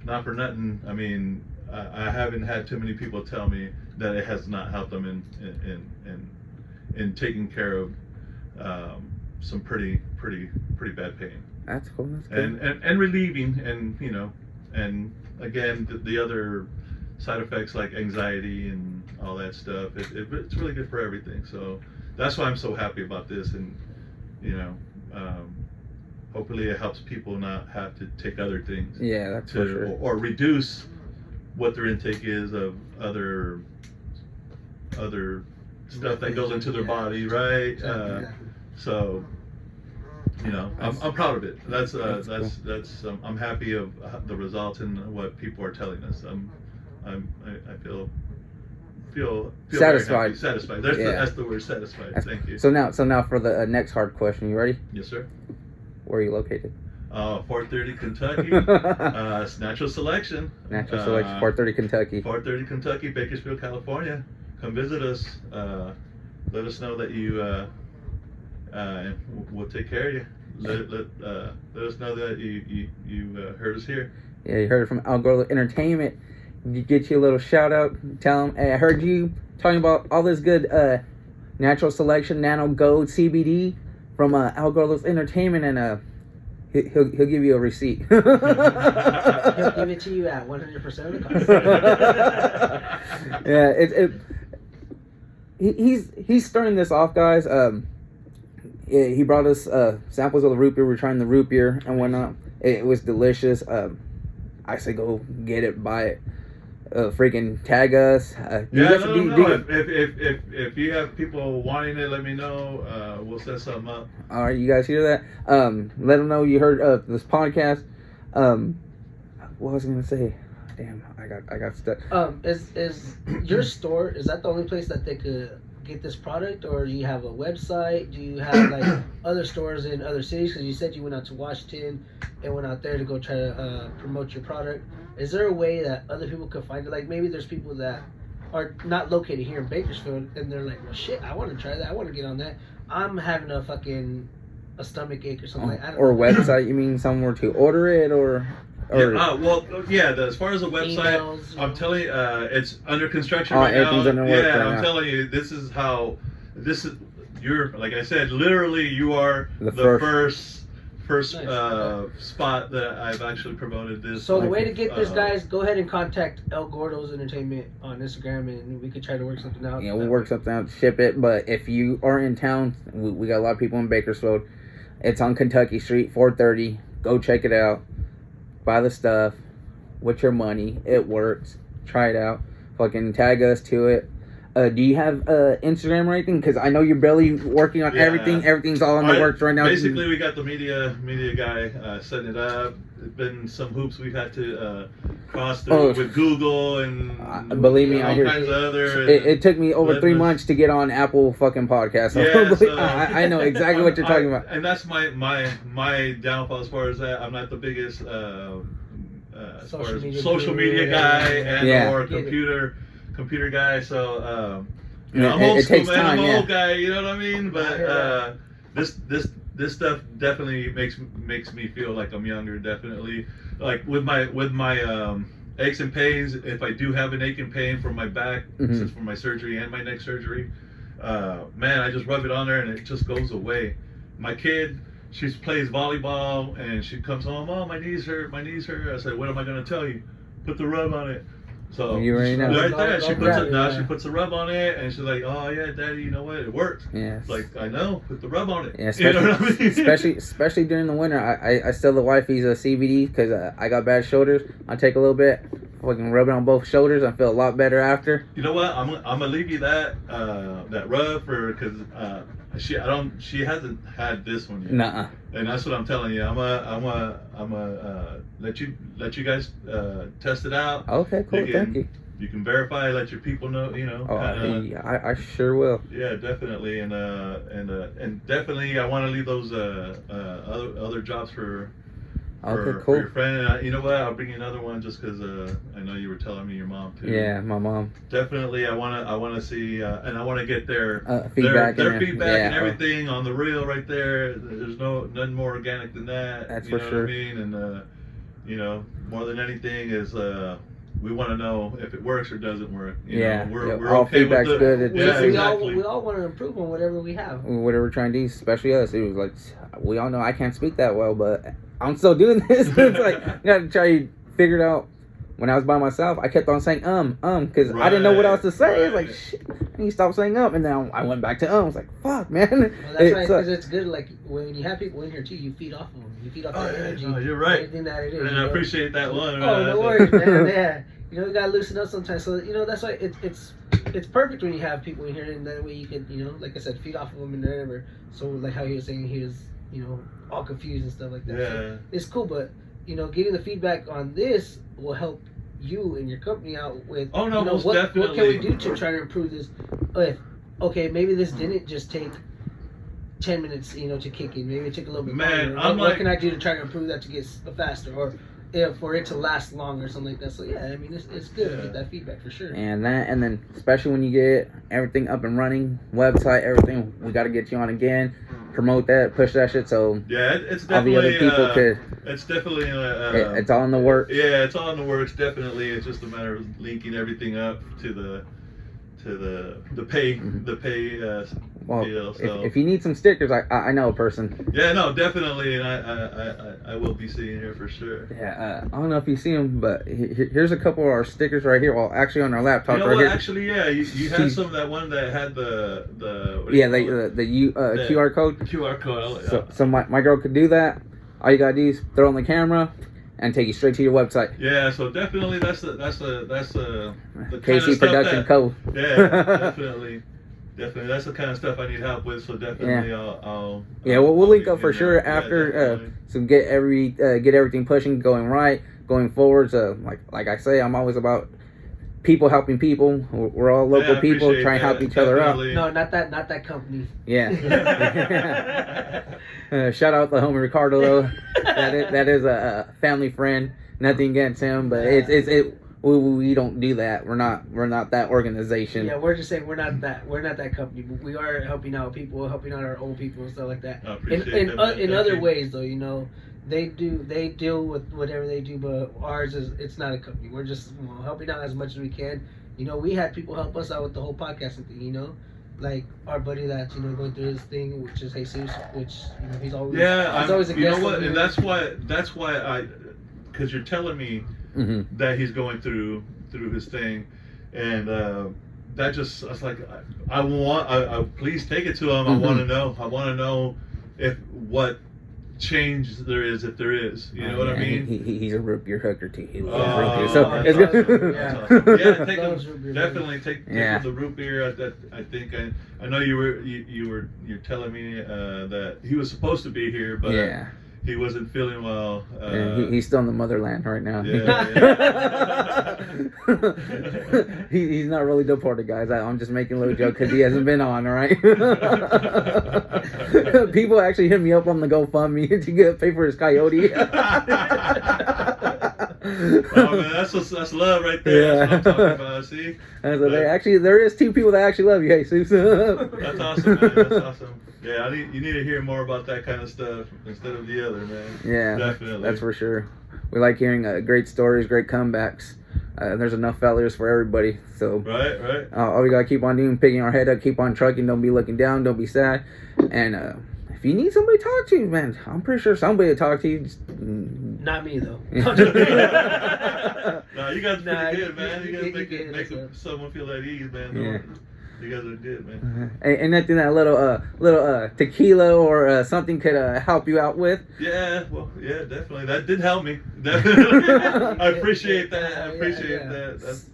not for nothing. I mean, I haven't had too many people tell me that it has not helped them in taking care of some pretty bad pain. That's cool. That's good. And relieving, and again the other side effects like anxiety and all that stuff. It's really good for everything. So that's why I'm so happy about this, and hopefully it helps people not have to take other things. Yeah, that's for sure. Or reduce what their intake is of other stuff that goes into their body, right? So, I'm proud of it. That's cool. I'm happy of the results and what people are telling us. I feel satisfied. Satisfied. That's the word, satisfied. Thank you. So now for the next hard question. You ready? Yes, sir. Where are you located? 430 Kentucky. It's Natural Selection. Natural Selection, 430 Kentucky. 430 Kentucky, Bakersfield, California. Come visit us. Let us know that you, and we'll take care of you. Let us know that you heard us here. Yeah, you heard it from Algorithm Entertainment. You get you a little shout out. Tell them, hey, I heard you talking about all this good Natural Selection, Nano Gold, CBD from Algorithm Entertainment, and he'll give you a receipt. He'll give it to you at 100% of the cost. Yeah, he's starting this off, guys. He brought us samples of the root beer. We're trying the root beer and whatnot. It was delicious. I say go get it, buy it. freaking tag us. If you have people wanting it, let me know. We'll set something up. All right, you guys hear that? Let them know you heard this podcast. What was I gonna say? Damn, I got stuck. Is your store, is that the only place that they could get this product, or do you have a website? Do you have like other stores in other cities? Because you said you went out to Washington and went out there to go try to promote your product. Is there a way that other people could find it? Like maybe there's people that are not located here in Bakersfield and they're like, well, shit, I want to try that. I want to get on that. I'm having a stomach ache or something. I don't or know. website? You mean somewhere to order it or? As far as the website, Emails, I'm telling you, it's under construction right now. Everything's under work right I'm now. telling you, you're, like I said, literally you are The first Nice. spot that I've actually promoted this. So the way to get this, guys, go ahead and contact El Gordo's Entertainment on Instagram, and we could try to work something out. Yeah, we'll work something out to ship it. But if you are in town, we got a lot of people in Bakersfield. It's on Kentucky Street, 430. Go check it out. Buy the stuff with your money. It works. Try it out. Fucking tag us to it. Do you have Instagram or anything? Because I know you're barely working on everything. Everything's all in the works right now. Basically, we got the media guy setting it up. There's been some hoops we've had to cross through with Google and believe me, all I hear kinds of other. It took me over 3 months to get on Apple fucking podcast. So I know exactly what you're talking about. And that's my downfall as far as that. I'm not the biggest social media guy and or computer guy. So I'm old school, man. I'm an old guy. You know what I mean? But this stuff definitely makes me feel like I'm younger. Definitely, like with my aches and pains. If I do have an ache and pain from my back, since for my surgery and my neck surgery, man, I just rub it on there and it just goes away. My kid, she plays volleyball and she comes home, oh, my knees hurt. I said, what am I going to tell you? Put the rub on it. So you already know. Right there, she puts a rub on it, and she's like, "Oh yeah, Daddy, you know what? It works." Yeah. Like I know, put the rub on it. Yeah, you know what I mean? especially during the winter. I still the wifey's a CBD because I got bad shoulders. I take a little bit, fucking rub it on both shoulders. I feel a lot better after. You know what? I'm gonna leave you that rub for because she hasn't had this one yet. Nuh-uh. And that's what I'm telling you. I'm gonna let you guys test it out. Okay, cool. Thank you. You can verify, let your people know. You know. I sure will. Yeah, definitely, and definitely, I want to leave those other jobs for your friend. And you know what? I'll bring you another one just because I know you were telling me your mom too. Yeah, my mom. Definitely, I want to see and I want to get their feedback, their feedback and everything on the reel right there. There's nothing more organic than that. That's you for know sure. What I mean? And more than anything is we want to know if it works or doesn't work. We're all okay feedback's with good. We all want to improve on whatever we have. Whatever we're trying to do, especially us. It was like we all know I can't speak that well, but I'm still doing this. It's like you gotta try to figure it out. When I was by myself, I kept on saying because I didn't know what else to say. It's like shit, I need to stop saying and then I went back to I was like, fuck, man. Well, that's right, because it's good. Like when you have people in here too, you feed off of them. You feed off that energy. No, you're right. Everything that it is. And I appreciate that one. Oh, no worries, man. Yeah, you gotta loosen up sometimes. So that's why it's perfect when you have people in here, and that way you can like I said, feed off of them and whatever. So like how he was saying, he was all confused and stuff like that. Yeah. So it's cool, but getting the feedback on this will help you and your company out with most what definitely. What can we do to try to improve this? Okay, maybe this didn't just take 10 minutes, to kick in. Maybe it took a little bit longer. What can I do to try to improve that to get faster, or for it to last longer, or something like that? So yeah, I mean it's good to get that feedback for sure. And then especially when you get everything up and running, website, everything, we got to get you on again, promote that, push that shit. So yeah, it's definitely all the other people could. It's definitely it's all in the works. Yeah, it's all in the works. Definitely, it's just a matter of linking everything up to the pay deal. So if you need some stickers, I know a person. Yeah, no, definitely, and I will be seeing here for sure. Yeah, I don't know if you see them, but here's a couple of our stickers right here. Well, actually on our laptop right here. Actually, yeah, you had some of that one that had the QR code. QR code. So my girl could do that. All you gotta do is throw on the camera, and take you straight to your website. Yeah, so definitely that's the the kind of KC stuff Production that, Co. Yeah, definitely. Definitely, that's the kind of stuff I need help with. So definitely, I'll we'll link up for in sure there. after. Definitely. So get everything pushing, going right, going forward. So like I say, I'm always about people helping people. We're all local I people appreciate trying to help that. each other out. Definitely. No, not that company. Yeah. Shout out the homie Ricardo though. That is a family friend. Nothing against him, but we don't do that. We're not that organization. Yeah, we're just saying we're not that company. But we are helping out people, helping out our own people and stuff like that. I appreciate that, In man. other Thank you. ways though, you know, they deal with whatever they do, but ours it's not a company. We're just helping out as much as we can. You know, we had people help us out with the whole podcasting thing. You know, like our buddy that's going through his thing, which is Jesus, which he's always Yeah, always a you know guest what, on and here. that's why because you're telling me that he's going through his thing, and that just I was like, I please take it to him. I want to know if what change there is, if there is. You know what I mean? He's a root beer hooker too. He loves Oh, root beer. So that's it's good. awesome. That's awesome. Yeah, take Loves him, root beer. definitely take Yeah. the root beer. I think I know you're telling me that he was supposed to be here, but Yeah. he wasn't feeling well. He's still in the motherland right now. He's not really deported, guys. I'm just making a little joke because he hasn't been on, all right? People actually hit me up on the GoFundMe to get pay for his coyote. Oh man, that's love right there. That's what I'm talking about. See, And so there is two people that actually love you, Jesus. that's awesome, man. That's awesome. Yeah, you need to hear more about that kind of stuff instead of the other, man. Yeah, definitely. That's for sure. We like hearing great stories, great comebacks. There's enough failures for everybody. So Right. all we gotta keep on doing, picking our head up, keep on trucking. Don't be looking down. Don't be sad. And if you need somebody to talk to, man, I'm pretty sure somebody will talk to you. Just, Not me though. No, you guys are pretty good, man. You guys make someone feel at ease, man. Yeah. You guys are good, man. And nothing that little tequila or something could help you out with. Yeah, well, yeah, definitely. That did help me. Definitely. I appreciate that. I appreciate that. That's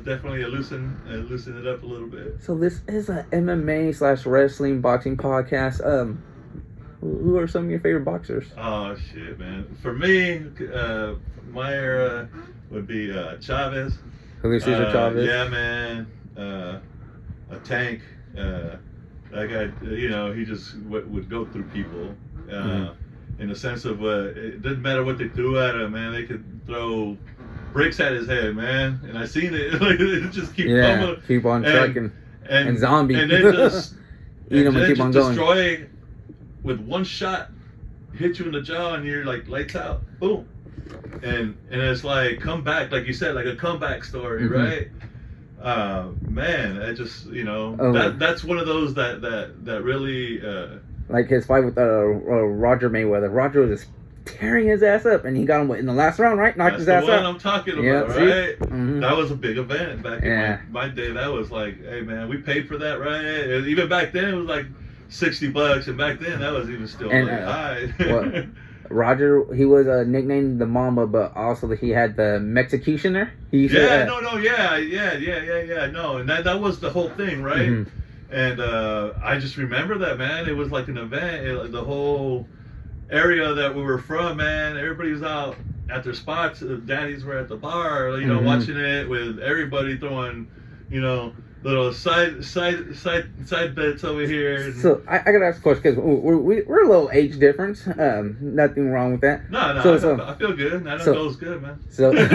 definitely loosen it up a little bit. So this is a MMA/wrestling boxing podcast. Who are some of your favorite boxers? Oh shit, man. For me, my era would be Chavez. Julio Cesar Chavez. Yeah, man. A tank. That guy, he just would go through people. In the sense of it didn't matter what they threw at him, man. They could throw bricks at his head, man. And I seen it. Like, it just keep coming. Keep on trucking. And zombie. And then just eat him and keep on going. Destroy with one shot, hit you in the jaw, and you're like lights out, boom. And it's like come back, like you said, like a comeback story, right? Man, I just that's one of those that really like his fight with Roger Mayweather. Roger was just tearing his ass up, and he got him in the last round, right? Knocked his ass out. That's the one I'm talking about, right? Mm-hmm. That was a big event back in my day. That was like, hey man, we paid for that, right? And even back then it was like $60, and back then that was even still high. Roger, he was nicknamed the Mamba, but also he had the Mexicutioner. No, and that was the whole thing, right? Mm-hmm. And I just remember that, man. It was like an event. The whole area that we were from, man, everybody was out at their spots. Daddies were at the bar, watching it with everybody throwing, little side bets over here. So I gotta ask a question because we're a little age difference. Nothing wrong with that. No, I feel good. I know goes good, man. So good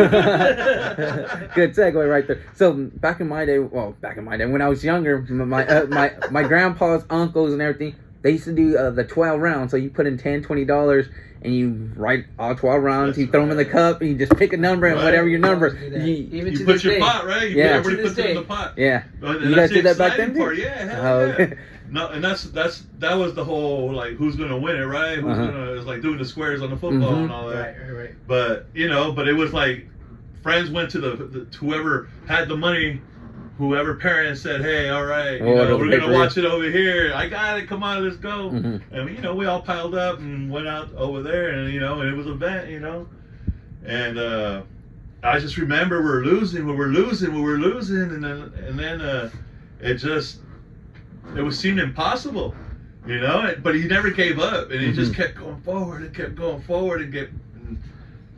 segue right there. So back in my day, when I was younger, my grandpa's uncles and everything, they used to do the 12 rounds. So you put in $10, $20. And you write all 12 rounds, you throw them in the cup, and you just pick a number, and whatever your number. You put your pot, right? Everybody puts it in the pot. Yeah. You guys did that back then? Yeah. No, and that was the whole, like, who's going to win it, right? Who's gonna, it's like doing the squares on the football and all that. Right. But, but it was like, friends went to the whoever had the money. Whoever parent said, hey, all right, we're going to watch it over here. I got it. Come on, let's go. Mm-hmm. And, we all piled up and went out over there. And, and it was an event, and I just remember we were losing, and then it was seemed impossible, you know. But he never gave up, and he just kept going forward and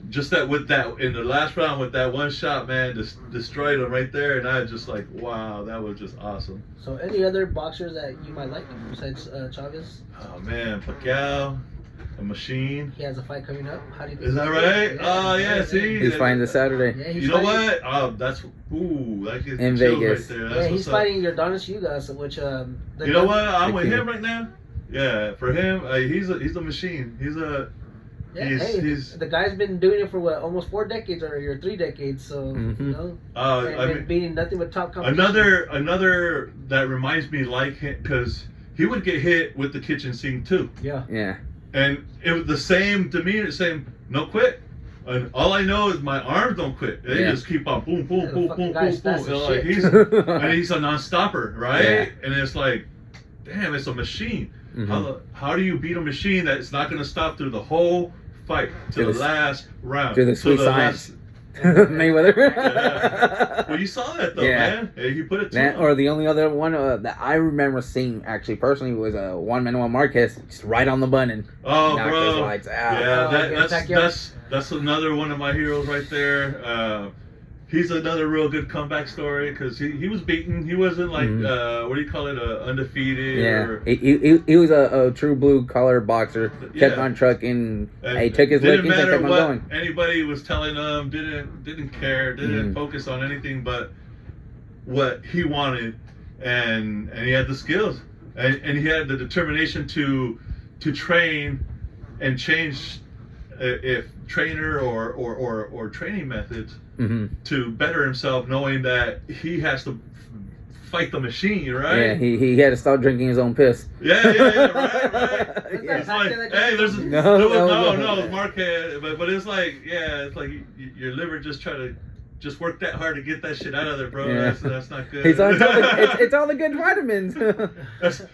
just that with that in the last round with that one shot, man, just destroyed him right there, and I just like, wow, that was just awesome. So, any other boxers that you might like besides Chavez? Oh man, Pacquiao, a machine. He has a fight coming up. How do you think? Is that right? Oh yeah, see, He's fighting this Saturday. Yeah, he's You know fighting, what? Oh, that gives In me chills Vegas. right there. Yeah, That's he's what's up. fighting Yordanis Ugas, which You know what? I'm The with king. him right now. Yeah, for him, he's a machine. Yeah, He's the guy's been doing it for what, almost 4 decades or 3 decades. So you know, and I been mean, beating nothing but top competition. another that reminds me like him because he would get hit with the kitchen sink too, Yeah. Yeah. and it was the same demeanor, same no quit. And all I know is my arms don't quit. They Yeah. just keep on boom, boom, Yeah, the boom, fucking boom, guy's boom, fast boom. as And, like, shit. and he's a non-stopper, right? Yeah. And it's like, damn, it's a machine. Mhm. How do you beat a machine that's not going to stop through the whole fight to Through the the- last round? through the To sweet science. Mayweather. Yeah. Well, you saw that though, Yeah. man. He put it to That, him. or the only other one that I remember seeing actually personally was Juan Manuel Marquez, just right on the button. Oh, knocked bro. his lights out. Yeah, against Pacquiao. that's another one of my heroes right there. He's another real good comeback story because he was beaten. He wasn't like what do you call it, undefeated. Yeah, Or, he was a true blue collar boxer. Kept Yeah. on trucking. and He took his didn't lickings and matter kept on what going. anybody was telling him. Didn't care. Didn't focus on anything but what he wanted, and he had the skills, and he had the determination to train and change if trainer or training methods to better himself, knowing that he has to fight the machine, right? Yeah, he had to stop drinking his own piss. Yeah, right. Yeah. It's like, hey, No, it was Marquez, but it's like, yeah, it's like your liver just try to just work that hard to get that shit out of there, bro. Yeah. That's not good. It's all the good vitamins.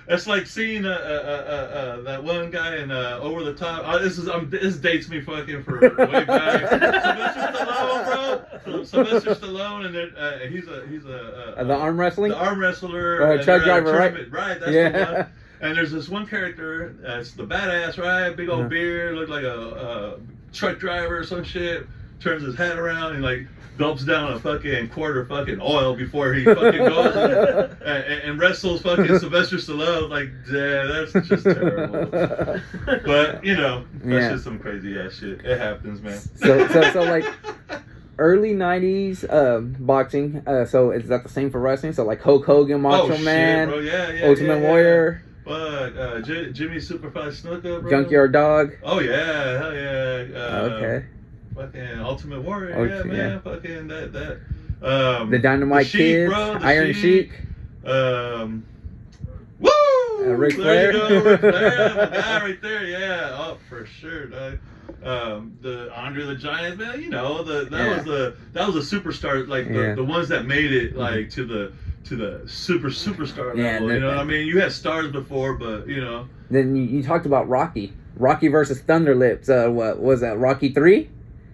That's like seeing that one guy in Over the Top. This dates me fucking for way back. Sylvester Stallone, bro. Sylvester Stallone, and then he's a The arm wrestling. the arm wrestler, and truck they're at a driver, right? tournament. Right, that's Yeah. the one. And there's this one character that's the badass, right? Big old Uh-huh. beard, looked like a truck driver or some shit. Turns his head around and like gulps down a fucking quart of fucking oil before he fucking goes and wrestles fucking Sylvester Stallone. Like, yeah, that's just terrible. But you know, that's Yeah. just some crazy ass shit. It happens, man. So like early '90s boxing. So is that the same for wrestling? So like Hulk Hogan, Macho Man, shit, bro. Yeah, Ultimate Warrior, But Jimmy Superfly Snuka, bro. Junkyard Dog. Oh yeah, hell yeah. Okay. Fucking Ultimate Warrior, yeah, Okay, man. yeah. Fucking that. The Dynamite the Sheik, Kids, bro, the Iron Sheik. Woo! Ric There Flair. you go, Ric Flair, my guy right there, yeah. Oh, for sure, dog. The Andre the Giant, man. You know, that was a superstar, like the ones that made it like to the superstar level. You know what I mean? You had stars before, but you know. Then you talked about Rocky versus Thunder Lips. What was that? Rocky 3?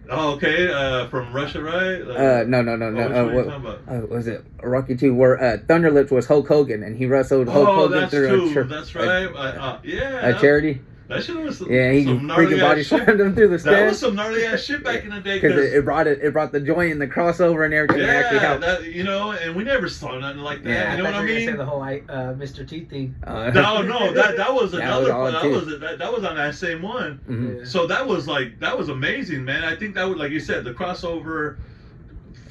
Oh, okay. From Russia, right? No. Which one are you talking about? Was it Rocky 2 where Thunder Lips was Hulk Hogan and he wrestled Hulk Hogan that's through true. That's right. a charity? That shit was some, Yeah, he some gnarly freaking ass body shit. slammed him through the That stand. was some gnarly ass shit back in the day. Because it brought the joy and the crossover and everything. That actually helped. that, you know, and we never saw nothing like that. Yeah. You know what I mean? Say the whole Mr. T thing. No, that was another. all That too. was on that same one. Mhm. Yeah. So that was amazing, man. I think that was, like you said, the crossover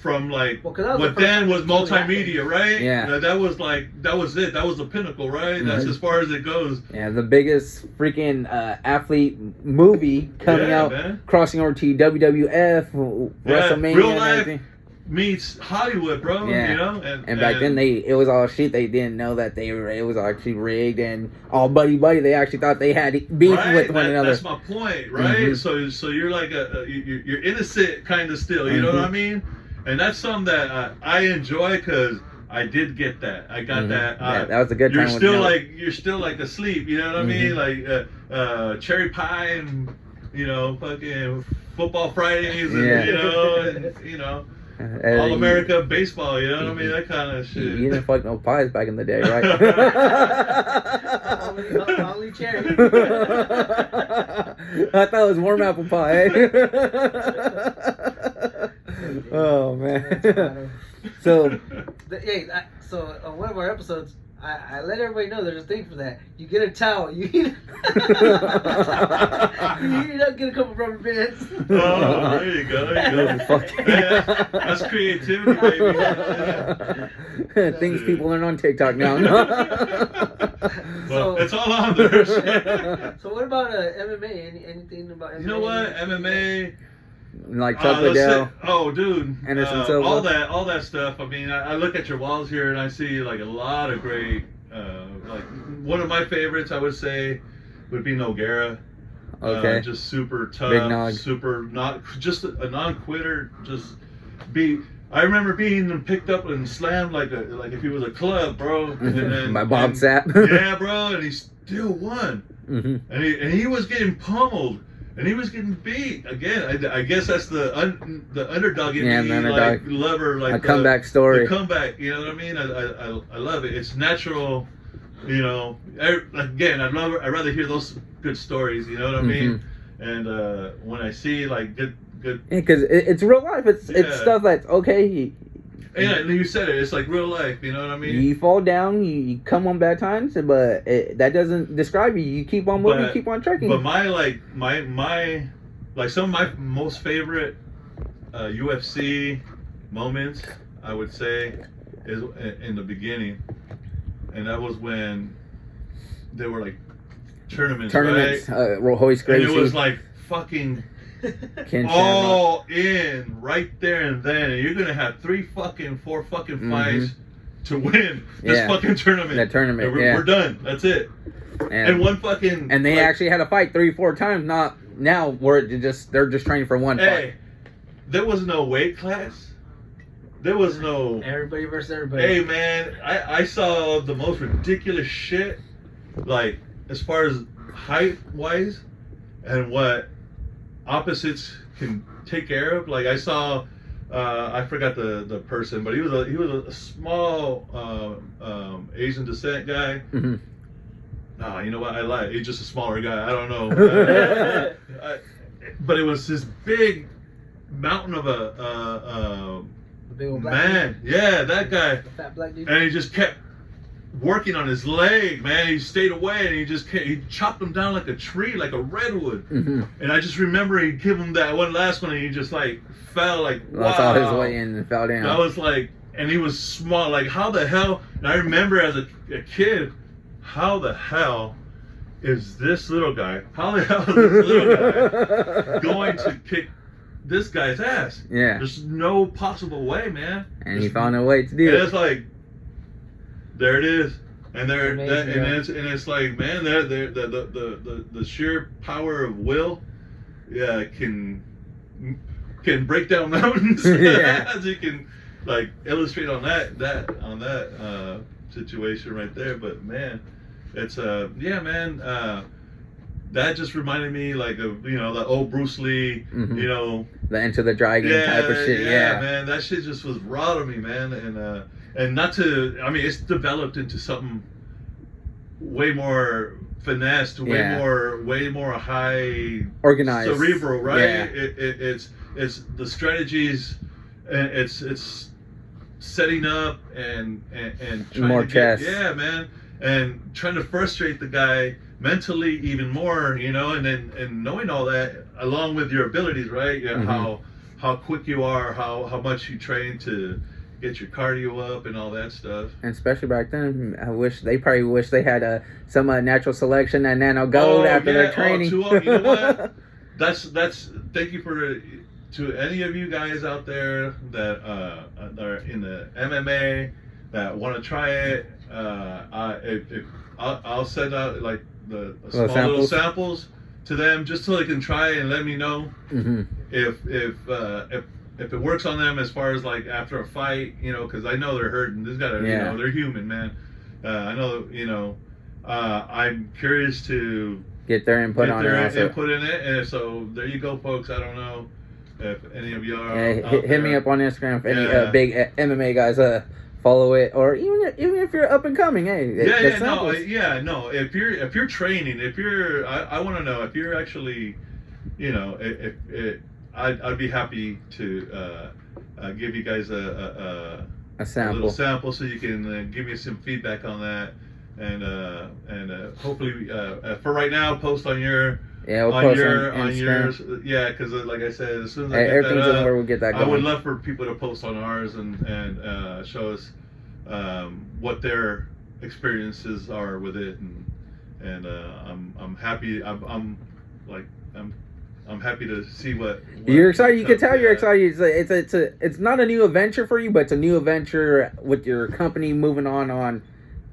from like Well, 'cause that was what the first then time was it really multimedia, right? Yeah. That was it. That was the pinnacle, right? That's Mhm. as far as it goes. Yeah, the biggest freaking athlete movie coming Yeah, out, man. crossing over to WWF, WrestleMania, real and life everything. Meets Hollywood, bro. Yeah. You know, And back then it was all shit. They didn't know that it was actually rigged and all buddy. They actually thought they had beef with one another. That's my point, right? Mhm. So you're like you're innocent kind of still. You know what I Mhm. mean? And that's something that I enjoy because I did get that. I got Mhm. that. Yeah, that was a good time. You're still like asleep. You know what I mean? Like cherry pie and fucking football Fridays, and Yeah. All America baseball. You know what I mean? That kind of shit. You didn't fuck no pies back in the day, right? Only cherry. I thought it was warm apple pie. Oh man. So So on one of our episodes, I let everybody know there's a thing for that. You get a towel. You heat it up, get a couple rubber bands. Oh, there you go. Fuck. Yeah, that's creativity, baby. Yeah. Things people learn on TikTok now. Well, it's all on there. So what about MMA? Anything about MMA? You know what? MMA. Like Chuck Liddell. Dude. Anderson Silva. All that stuff. I mean, I look at your walls here and I see like a lot of great. Like one of my favorites, I would say, would be Nogueira. Okay. Just super tough. Big nog. Super not just a non-quitter. I remember being picked up and slammed like if he was a club, bro. By Bob Sapp. Yeah, bro, and he still won. Mm-hmm. And he was getting pummeled. And he was getting beat again. I guess that's the underdog in me, like lover, like a comeback story. The comeback, you know what I mean? I love it. It's natural, you know. Again, I'd rather hear those good stories, you know what I mean? And when I see like good, yeah, because it's real life. It's stuff that's okay. Yeah, and you said it. It's like real life. You know what I mean? You fall down, you come on bad times, but that doesn't describe you. You keep on moving, keep on trekking. But my some of my most favorite UFC moments, I would say, is in the beginning, and that was when they were like tournaments, right? Royce Gracie. And it was like fucking. All in right there and then, and you're gonna have 4 fucking fights to win this fucking tournament. That tournament, we're done. That's it. And one fucking and they actually had to fight 3-4 times. Not now where they're just training for one fight. There was no weight class. There was no everybody versus everybody. Hey man, I saw the most ridiculous shit, like as far as height wise, and what opposites can take care of. Like I saw, I forgot the person, but he was a small Asian descent guy. Mm-hmm. Nah, you know what? I lied. He's just a smaller guy. I don't know. But it was this big mountain of a big old black man. Dude. Yeah, that guy. The fat black dude. And he just kept working on his leg, man. He stayed away and he chopped him down like a tree, like a redwood. Mm-hmm. And I just remember he gave him that one last one and he just like fell like wow. Lost all his weight and fell down. I was like, and he was small. Like how the hell? And I remember as a kid, how the hell is this little guy? How the hell is this little guy going to kick this guy's ass? Yeah. There's no possible way, man. And he found a way to do it. it. It's like. There it is, and it's like, man, the sheer power of will, can break down mountains. Yeah. As you can like illustrate on that situation right there. But man, it's that just reminded me like of the old Bruce Lee, the Enter the Dragon type of shit. Yeah, man, that shit just was raw to me, man, and not to, I mean, it's developed into something way more finessed, way more high organized, cerebral, right? Yeah. It's the strategies, and it's setting up and trying more to chess. Yeah, man, and trying to frustrate the guy mentally even more, and knowing all that along with your abilities, right? Yeah, how quick you are, how much you train to get your cardio up and all that stuff. And especially back then, they probably wish they had some natural selection and nano gold after their training. You know what? That's thank you to any of you guys out there that are in the MMA that want to try it. I'll send out like the small little samples to them just so they can try and let me know if it works on them as far as like after a fight, because I know they're hurting. This gotta, they're human, man. I know, I'm curious to Get their input on it. Also. Input in it, and so there you go, folks. I don't know if any of you are. Hit me up on Instagram if any big MMA guys follow it, or even if you're up and coming. Hey, no. If you're training, I want to know if you're actually, I'd be happy to give you guys a sample, little sample, so you can give me some feedback on that, and hopefully for right now, post on your. Yeah, we'll post on yours. Yeah, because like I said, as soon as I get everything's that up, where we'll get that going. I would love for people to post on ours and show us what their experiences are with it, and I'm happy. I'm happy to see what you're excited. You can tell you're excited. It's not a new adventure for you, but it's a new adventure with your company moving on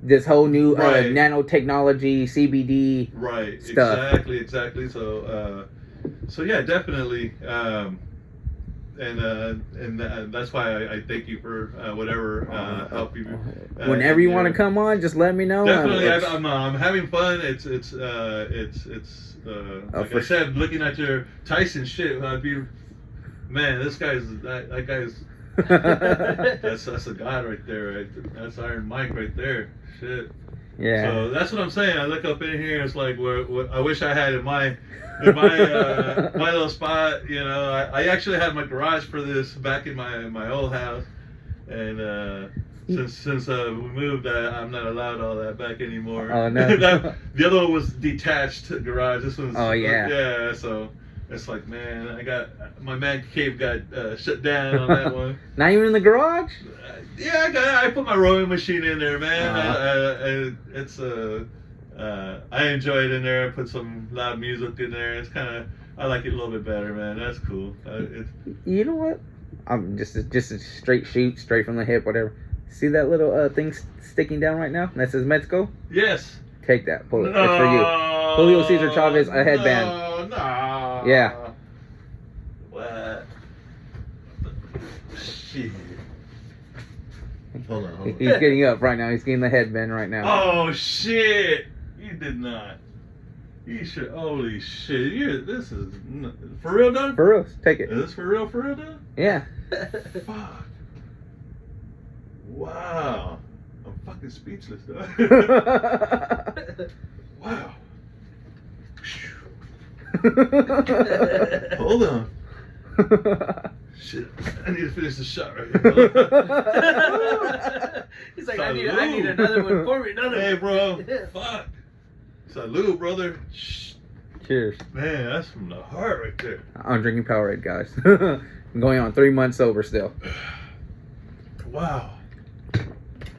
this whole new nanotechnology CBD stuff. Exactly. So yeah, definitely. And that's why I thank you for whatever help you. Whenever you want to come on, just let me know. Definitely, I'm having fun. It's like I said, looking at your Tyson shit, I'd be, man, this guy's that guy's. that's a god right there. Right? That's Iron Mike right there. Shit. Yeah. So that's what I'm saying. I look up in here. It's like what I wish I had in my my little spot. I actually had my garage for this back in my old house, and since we moved, I'm not allowed all that back anymore. Oh no. The other one was detached garage. This one's. Oh yeah. Yeah. So. It's like, man, my man cave got shut down on that one. Not even in the garage? I put my rowing machine in there, man. I enjoy it in there. I put some loud music in there. It's kind of, I like it a little bit better, man. That's cool. You know what? I'm just a straight shoot, straight from the hip, whatever. See that little thing sticking down right now? That says Mexico? Yes. Take that. Pull it. It's for you. Julio Cesar Chavez, a headband. No. Yeah. What? Shit. Hold on. He's getting up right now. He's getting the headband right now. Oh shit! You did not. You should. Holy shit! This is for real done. For real. Take it. Is this for real done? Yeah. Fuck. Wow. I'm fucking speechless, though. Wow. Hold on. Shit, I need to finish the shot right here. He's like, I need another one for me. Hey, bro. Fuck. Salud, brother. Shh. Cheers. Man, that's from the heart right there. I'm drinking Powerade, guys. I'm going on 3 months sober still. Wow.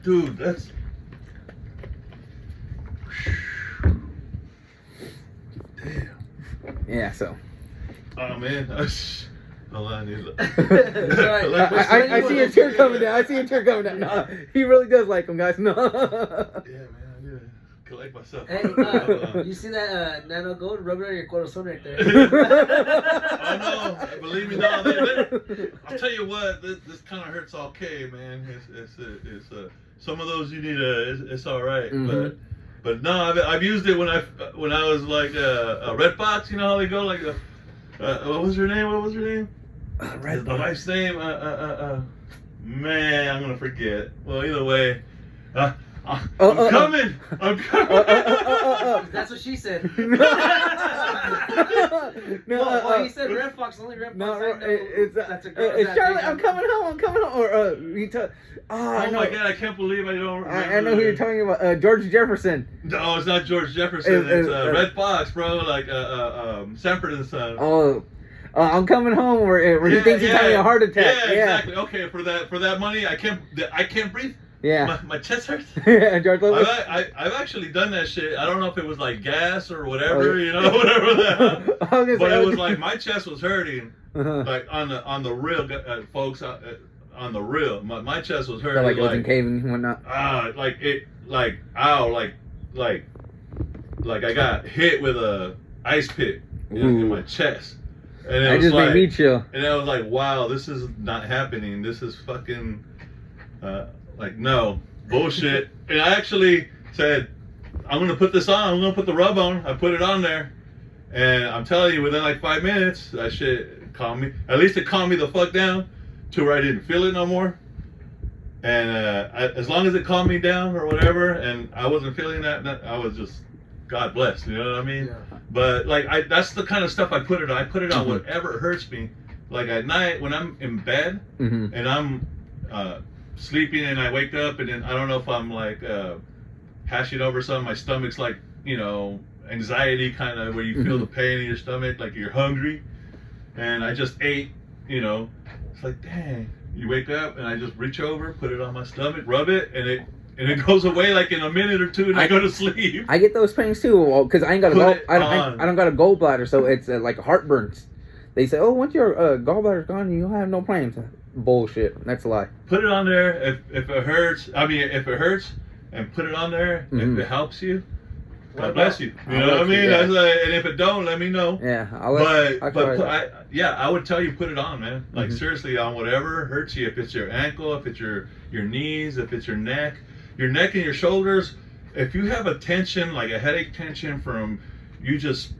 Dude, that's... Damn. Yeah, so. Oh, man. Hold on, I see a tear coming down. No, he really does like him, guys. No. Yeah, man. I need to collect myself. Hey, you see that nano gold? Rub it on your corazón right there. Oh, no. Believe me, no. I'll tell you what. This kind of hurts okay, man. It's some of those you need it's all right. Mm-hmm. But no, I've used it when I was like a Red Fox. You know how they go like what was her name? Red the wife's name? Man, I'm gonna forget. Well, either way, I'm coming. That's what she said. No, he said Red Fox. Only Red Fox. No, I know. it's Charlotte. I'm coming home. Or oh my God! I can't believe I don't remember. I know who you're talking about. George Jefferson. No, it's not George Jefferson. It's Red Fox, bro. Like Sanford and Son. Oh. I'm coming home where he thinks he's having a heart attack. Yeah, exactly. Okay, for that money, I can't breathe. Yeah. My chest hurts. Yeah, George Lewis. I've actually done that shit. I don't know if it was like gas or whatever, whatever the hell. But it was like my chest was hurting, like on the real, folks. On the real, my chest was hurting. Like it was in caving and whatnot. Like I got hit with a ice pick in my chest. And that just made me chill. And I was like, wow, this is not happening. This is fucking, no, bullshit. And I actually said, I'm gonna put this on. I'm gonna put the rub on. I put it on there, and I'm telling you, within like 5 minutes, that shit calmed me. At least it calmed me the fuck down to where I didn't feel it no more. And as long as it calmed me down or whatever, and I wasn't feeling that, I was just God bless. You know what I mean? Yeah. But like that's the kind of stuff I put it on. I put it on whatever hurts me. Like at night when I'm in bed and I'm sleeping and I wake up and then I don't know if I'm like hashing over something. My stomach's like, you know, anxiety kind of where you feel the pain in your stomach, like you're hungry. And I just ate, you know. It's like, dang. You wake up and I just reach over, put it on my stomach, rub it, and it goes away like in a minute or two, and I go to sleep. I get those pains too, because I ain't got I don't got a gallbladder, so it's like heartburns. They say, oh, once your gallbladder's gone, you'll have no pain. Bullshit. That's a lie. Put it on there if it hurts. I mean, if it hurts, and put it on there if it helps you. God bless you. You know what I mean? Yeah. And if it don't, let me know. Yeah, I would tell you put it on, man. Like seriously, on whatever hurts you. If it's your ankle, if it's your knees, if it's your neck and your shoulders. If you have a tension, like a headache tension from you just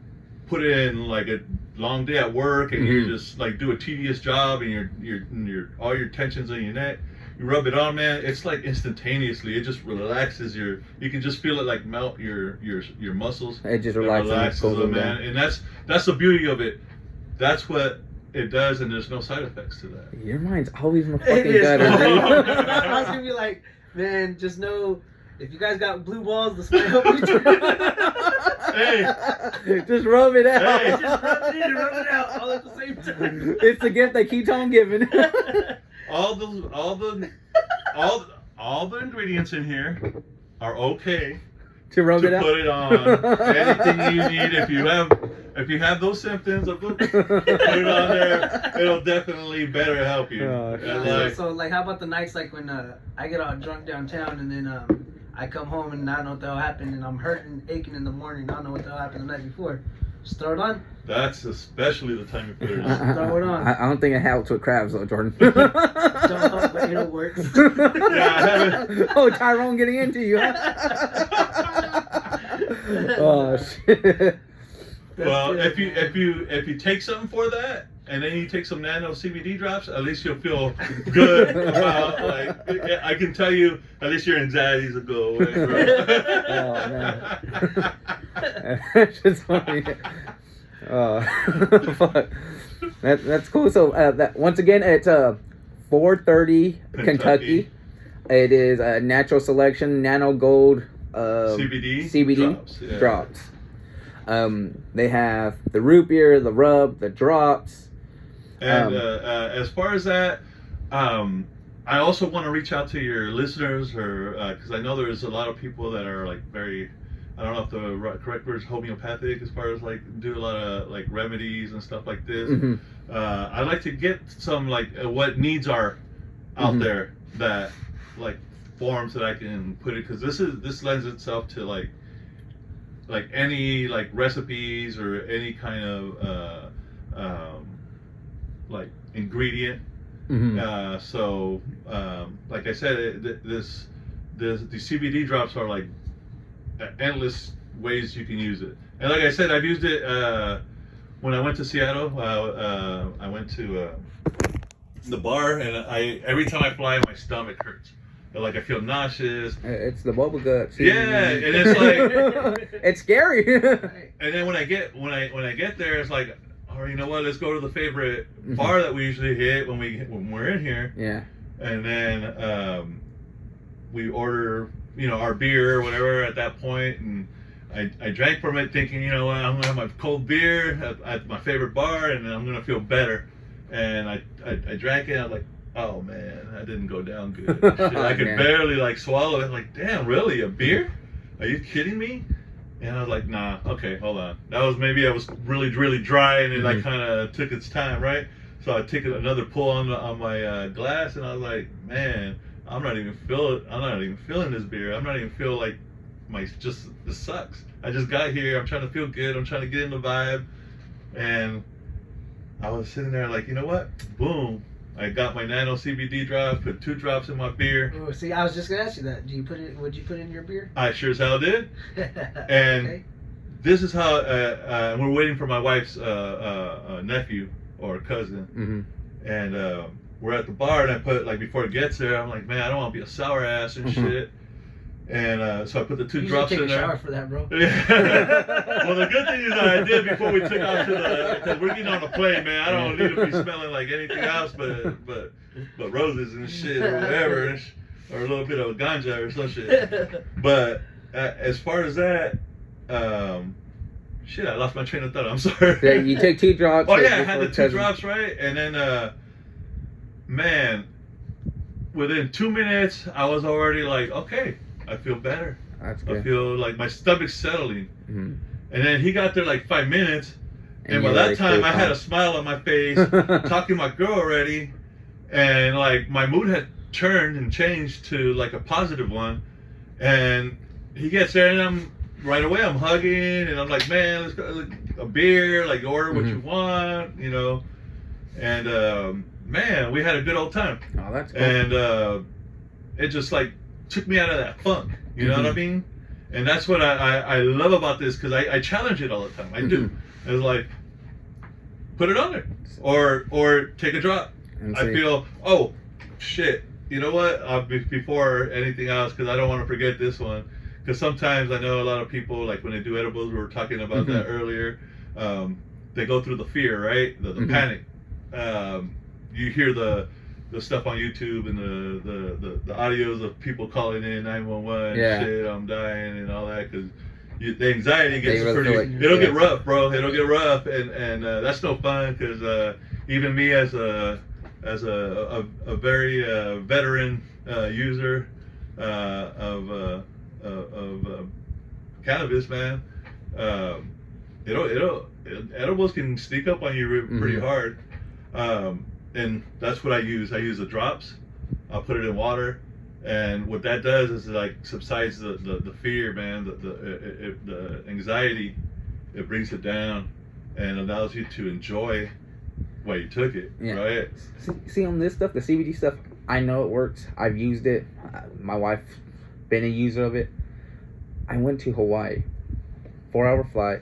put in like a long day at work and you just like do a tedious job and your all your tensions in your neck. You rub it on, man. It's like instantaneously. It just relaxes you can just feel it like melt your muscles. It just relaxes them, man. And that's the beauty of it. That's what it does, and there's no side effects to that. Your mind's always in the fucking gutter, dude. I was gonna be like, man, just know if you guys got blue balls, this might help you. Hey, just rub it out. Hey. Just rub it in and rub it out all at the same time. It's the gift that keeps on giving. all the ingredients in here are okay to rub it out. Put it on. Anything you need. If you have those symptoms, put it on there. It'll definitely better help you. So how about the nights like when I get all drunk downtown and then I come home and I don't know what the hell happened and I'm hurting, aching in the morning. I don't know what the hell happened the night before. Just throw it on. That's especially the time you put it on. Throw it on. I don't think it helps with crabs though, Jordan. Don't know, but it works. Yeah, I haven't. Oh, Tyrone getting into you, huh? Oh shit. Well, if you take something for that, and then you take some nano CBD drops, at least you'll feel good about, like, I can tell you, at least your anxieties will go away, bro. Oh, man. That's just funny. Fuck. That's cool. So, that once again, it's 430 Kentucky. It is a natural selection, nano gold CBD drops. They have the root beer, the rub, the drops. And as far as that, I also want to reach out to your listeners, or because I know there's a lot of people that are like very, I don't know if the correct word is homeopathic, as far as like do a lot of like remedies and stuff like this. I'd like to get some like what needs are out there, that like forms that I can put it, because this lends itself to like any like recipes or any kind of like ingredient. So like I said, the CBD drops are like endless ways you can use it. And like I said, I've used it when I went to Seattle. I went to the bar, and every time I fly, my stomach hurts. Like I feel nauseous. It's the bubble gut. Yeah, and it's like it's scary. And then when I get there, it's like, oh, you know what? Let's go to the favorite bar that we usually hit when we're in here. Yeah. And then we order, our beer or whatever at that point, and I drank from it thinking, you know what, I'm gonna have my cold beer at my favorite bar, and then I'm gonna feel better. And I drank it, and I was like, oh man, that didn't go down good. Shit, I could barely like swallow it. Like, damn, really? A beer? Are you kidding me? And I was like, nah, okay, hold on. That was maybe I was really, really dry, and it like kind of took its time, right? So I took another pull on my glass, and I was like, man, I'm not even feeling this beer. I'm not even feeling like this sucks. I just got here. I'm trying to feel good. I'm trying to get in the vibe, and I was sitting there like, you know what? Boom. I got my nano CBD drops, put 2 drops in my beer. Oh, see, I was just gonna ask you that. Would you put it in your beer? I sure as hell did. And okay. this is how we're waiting for my wife's nephew or cousin, and we're at the bar, and I put, like, before it gets there, I'm like, man, I don't want to be a sour ass and shit. And so I put the 2 drops in there. You shower for that, bro. Yeah. Well, the good thing is that I did before we took off because we're getting on the plane, man. I don't need to be smelling like anything else but roses and shit or whatever, or a little bit of ganja or some shit. But as far as that, shit, I lost my train of thought. I'm sorry. Yeah, you took 2 drops. Oh yeah, I had the 2 drops, right? And then, man, within 2 minutes, I was already like, okay, I feel better. That's good. I feel like my stomach's settling. And then he got there like 5 minutes, and by that time I had a smile on my face, talking to my girl already, and like my mood had turned and changed to like a positive one. And he gets there, and right away I'm hugging, and I'm like, man, let's go, a beer, like order what you want, you know. And man, we had a good old time. Oh, that's cool. And it just like took me out of that funk, you know what I mean? And that's what I love about this, because I challenge it all the time. I do. It's like, put it on there, or take a drop. I feel, oh shit, you know what? Before anything else, because I don't want to forget this one. Because sometimes I know a lot of people, like when they do edibles, we were talking about that earlier. They go through the fear, right? The panic. You hear the stuff on YouTube and the audios of people calling in 911, shit, I'm dying and all that, because the anxiety gets pretty. It'll get rough, bro. It'll get rough, and that's no fun, because even me as a very veteran user of cannabis, man, edibles can sneak up on you pretty hard. And that's what I use. I use the drops. I'll put it in water, and what that does is it like subsides the fear, man, the anxiety. It brings it down and allows you to enjoy why you took it, right? See, on this stuff, the CBD stuff, I know it works. I've used it. My wife's been a user of it. I went to Hawaii, 4-hour flight.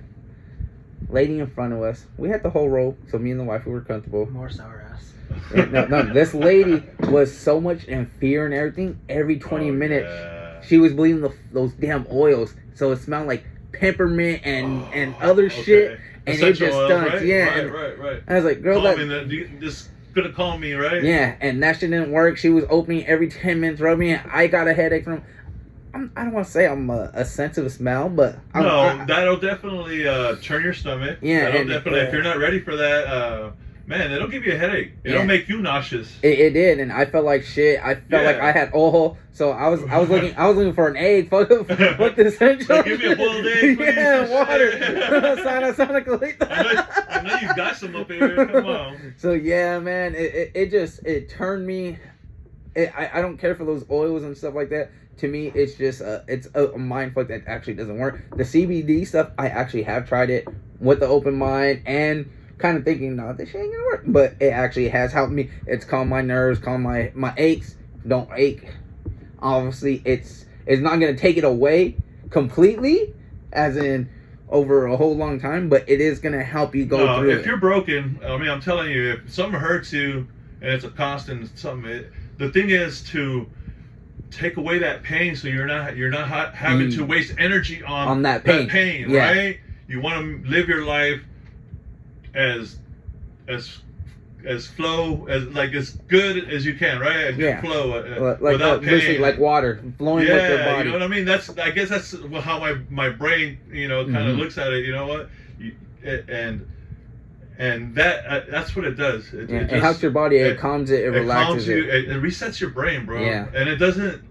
Lady in front of us. We had the whole row, so me and the wife, we were comfortable. More sour ass. No, this lady was so much in fear and everything. Every 20 minutes, she was bleeding those damn oils. So it smelled like peppermint and other shit. And essential it just stunk. Right? Yeah. Right. I was like, girl, just gonna call me, right? Yeah, and that shit didn't work. She was opening every 10 minutes, rubbing it. I got a headache from. I don't want to say I'm a sensitive smell, but that'll definitely turn your stomach. Yeah, that'll definitely. If you're not ready for that, man, it'll give you a headache. It'll make you nauseous. It did, and I felt like shit. I felt like I had ojo. So I was looking for an egg. Fuck this essential. Like, give me a boiled egg, please. Yeah, water. I know you got some up here. Come on. So yeah, man, it turned me. I don't care for those oils and stuff like that. To me, it's just it's a mind fuck that actually doesn't work. The CBD stuff, I actually have tried it with the open mind and kind of thinking, no, this shit ain't gonna work. But it actually has helped me. It's calmed my nerves, calmed my aches. Don't ache. Obviously, it's not gonna take it away completely, as in over a whole long time, but it is gonna help you go through it. If you're broken, I mean, I'm telling you, if something hurts you and it's a constant something, the thing is to take away that pain, so you're not having to waste energy on that pain, right? You want to live your life as flow as good as you can, right? Good flow without pain, like water flowing with your body. You know what I mean? I guess that's how my brain, kind of looks at it. You know what? And that's what it does. It just helps your body. It calms it. It relaxes it. It resets your brain, bro. Yeah. And it doesn't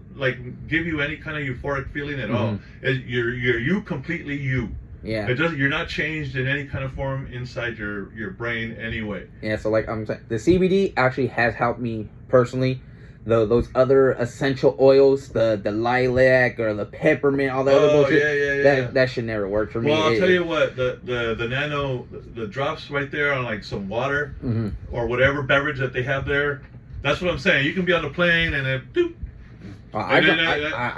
give you any kind of euphoric feeling at all. You're you completely you. Yeah. It doesn't. You're not changed in any kind of form inside your brain anyway. Yeah. So I'm saying, the CBD actually has helped me personally. those other essential oils, the lilac or the peppermint, all the other bullshit. That should never work for me. Well, I'll tell you what, the nano, the drops right there on like some water or whatever beverage that they have there. That's what I'm saying. You can be on the plane and then doop. I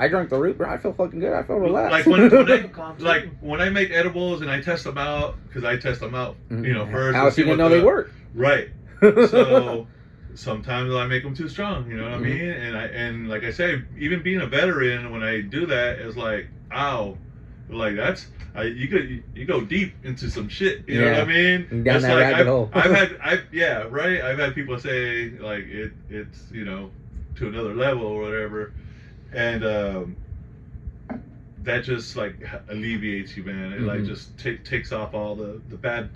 drank the root beer. I feel fucking good. I feel relaxed. Like when I make edibles and I test them out, because I test them out, first. How else you gonna know they work? Right. So sometimes I make them too strong. You know what I mean? And like I say, even being a veteran, when I do that, it's like, ow, like you go deep into some shit. You know what I mean? Down that rabbit hole. I've had people say like it's to another level or whatever, and that just like alleviates you, man. It like just takes off all the bad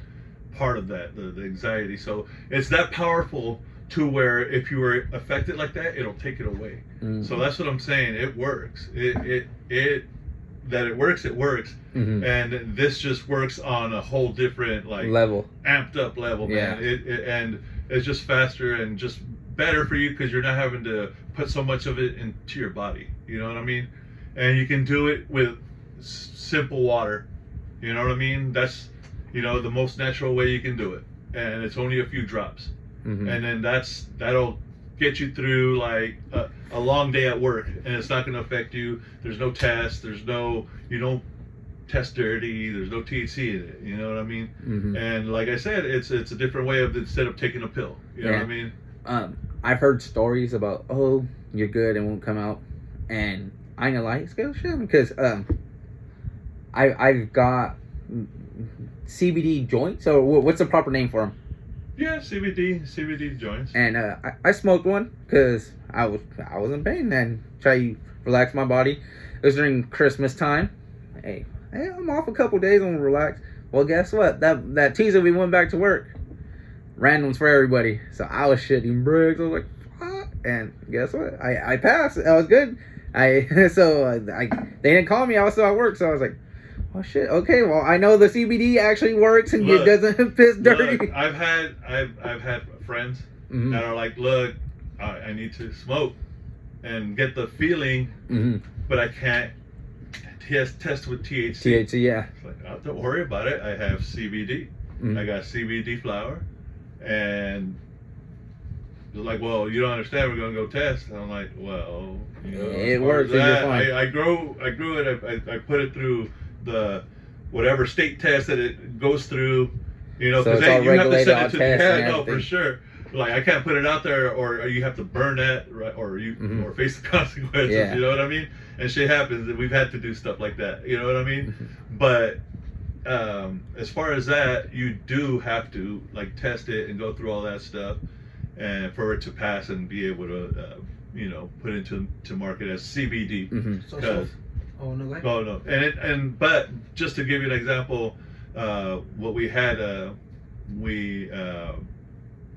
part of that, the anxiety. So it's that powerful to where if you were affected like that, it'll take it away. So that's what I'm saying. It works. It works. And this just works on a whole different like level, amped up level, man. And it's just faster and just better for you because you're not having to put so much of it into your body. You know what I mean? And you can do it with simple water. You know what I mean? That's the most natural way you can do it, and it's only a few drops. And then that'll get you through like a long day at work, and it's not going to affect you. There's no test. You don't test dirty. There's no THC in it. You know what I mean? And like I said, it's a different way of instead of taking a pill. You know what I mean? I've heard stories about, oh, you're good and won't come out, and I ain't gonna lie, it's good shit because I've got CBD joints. So what's the proper name for them? Yeah, CBD joints. And I smoked one because I was in pain and try to relax my body. It was during Christmas time. Hey, I'm off a couple days. I'm gonna relax. Well, guess what? That Tuesday we went back to work. Randoms for everybody. So I was shitting bricks. I was like, fuck. And guess what? I passed. I was good. They didn't call me. I was still at work. So I was like, oh shit. Okay. Well, I know the CBD actually works and it doesn't piss dirty. Look, I've had friends that are like, look, I need to smoke and get the feeling, but I can't test with THC. THC, yeah. It's like, oh, don't worry about it. I have CBD. I got CBD flower. And they're like, well, you don't understand. We're gonna go test. And I'm like, well, it works. I grew it. I put it through the whatever state test that it goes through. Because you have to send it to the head. No, for sure. Like I can't put it out there, or you have to burn that, right? Or or face the consequences. Yeah. You know what I mean? And shit happens, and we've had to do stuff like that. You know what I mean? But as far as that, you do have to like test it and go through all that stuff, and for it to pass and be able to, put into market as CBD. Oh no, go ahead. Oh no, but just to give you an example, what we had,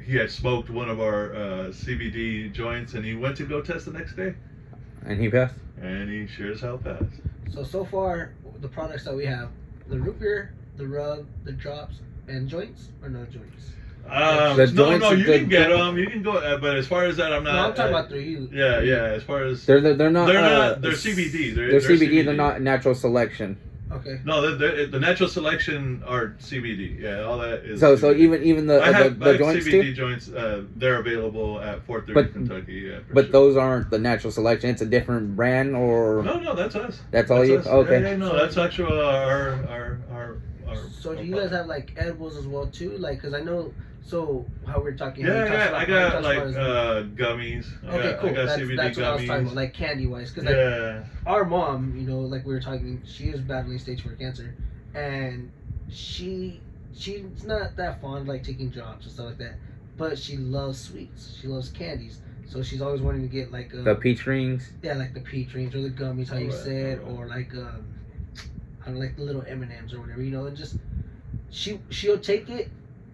he had smoked one of our CBD joints, and he went to go test the next day, and he passed. And he sure as hell passed. So far, the products that we have. The root beer, the rub, the drops, and joints or no joints? No, you can get them. You can go, but as far as that, I'm not. No, I'm talking about through you. Yeah. As far as they're not. They're CBD. They're CBD. They're not natural selection. Okay. No, the natural selection are CBD. Yeah, all that is. So CBD. even the I have joints CBD too? joints. They're available at 430 Kentucky. Yeah, but those aren't the natural selection. It's a different brand, or no, that's us. That's all you. Us. Okay. Yeah, no, that's actually our. So do you guys have like edibles as well too? Like, cause I know. So how we're talking. Yeah, I got like gummies. Okay, cool. I got that's CBD what gummies. I was talking about, like candy wise, because like our mom, like we were talking, she is battling stage 4 cancer, and she's not that fond of like taking drops and stuff like that, but she loves sweets. She loves candies, so she's always wanting to get like the peach rings. Yeah, like the peach rings or the gummies, how you said, or like I don't know, like the little M&Ms or whatever, and just she'll take it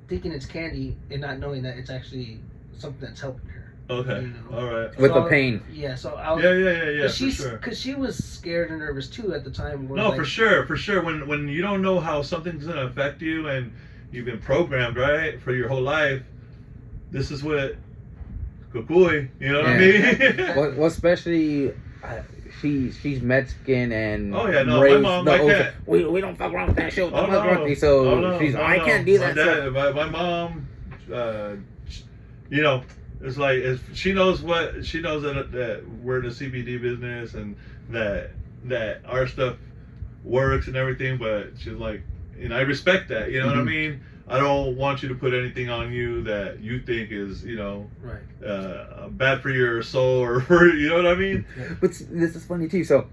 thinking it's candy and not knowing that it's actually something that's helping her. Okay. All right. With the pain. Yeah. So I was. Yeah. For sure. Because she was scared and nervous too at the time. No, like, for sure. When you don't know how something's gonna affect you and you've been programmed right for your whole life, this is what Kukui, you know what I Yeah. mean? Well, especially she's Mexican and Oh, yeah, no, my raised mom, the I old- can't. we don't fuck around with that shit. What the Oh, fuck wrong with no. me? So Oh, no. she's No, I no. can't do My that dad, stuff. my mom, you know, it's like she knows that we're in the CBD business and that our stuff works and everything, but she's like, and I respect that. You know what I Mhm. mean? I don't want you to put anything on you that you think is, you know, bad for your soul or for, you know what I mean? But this is funny too. So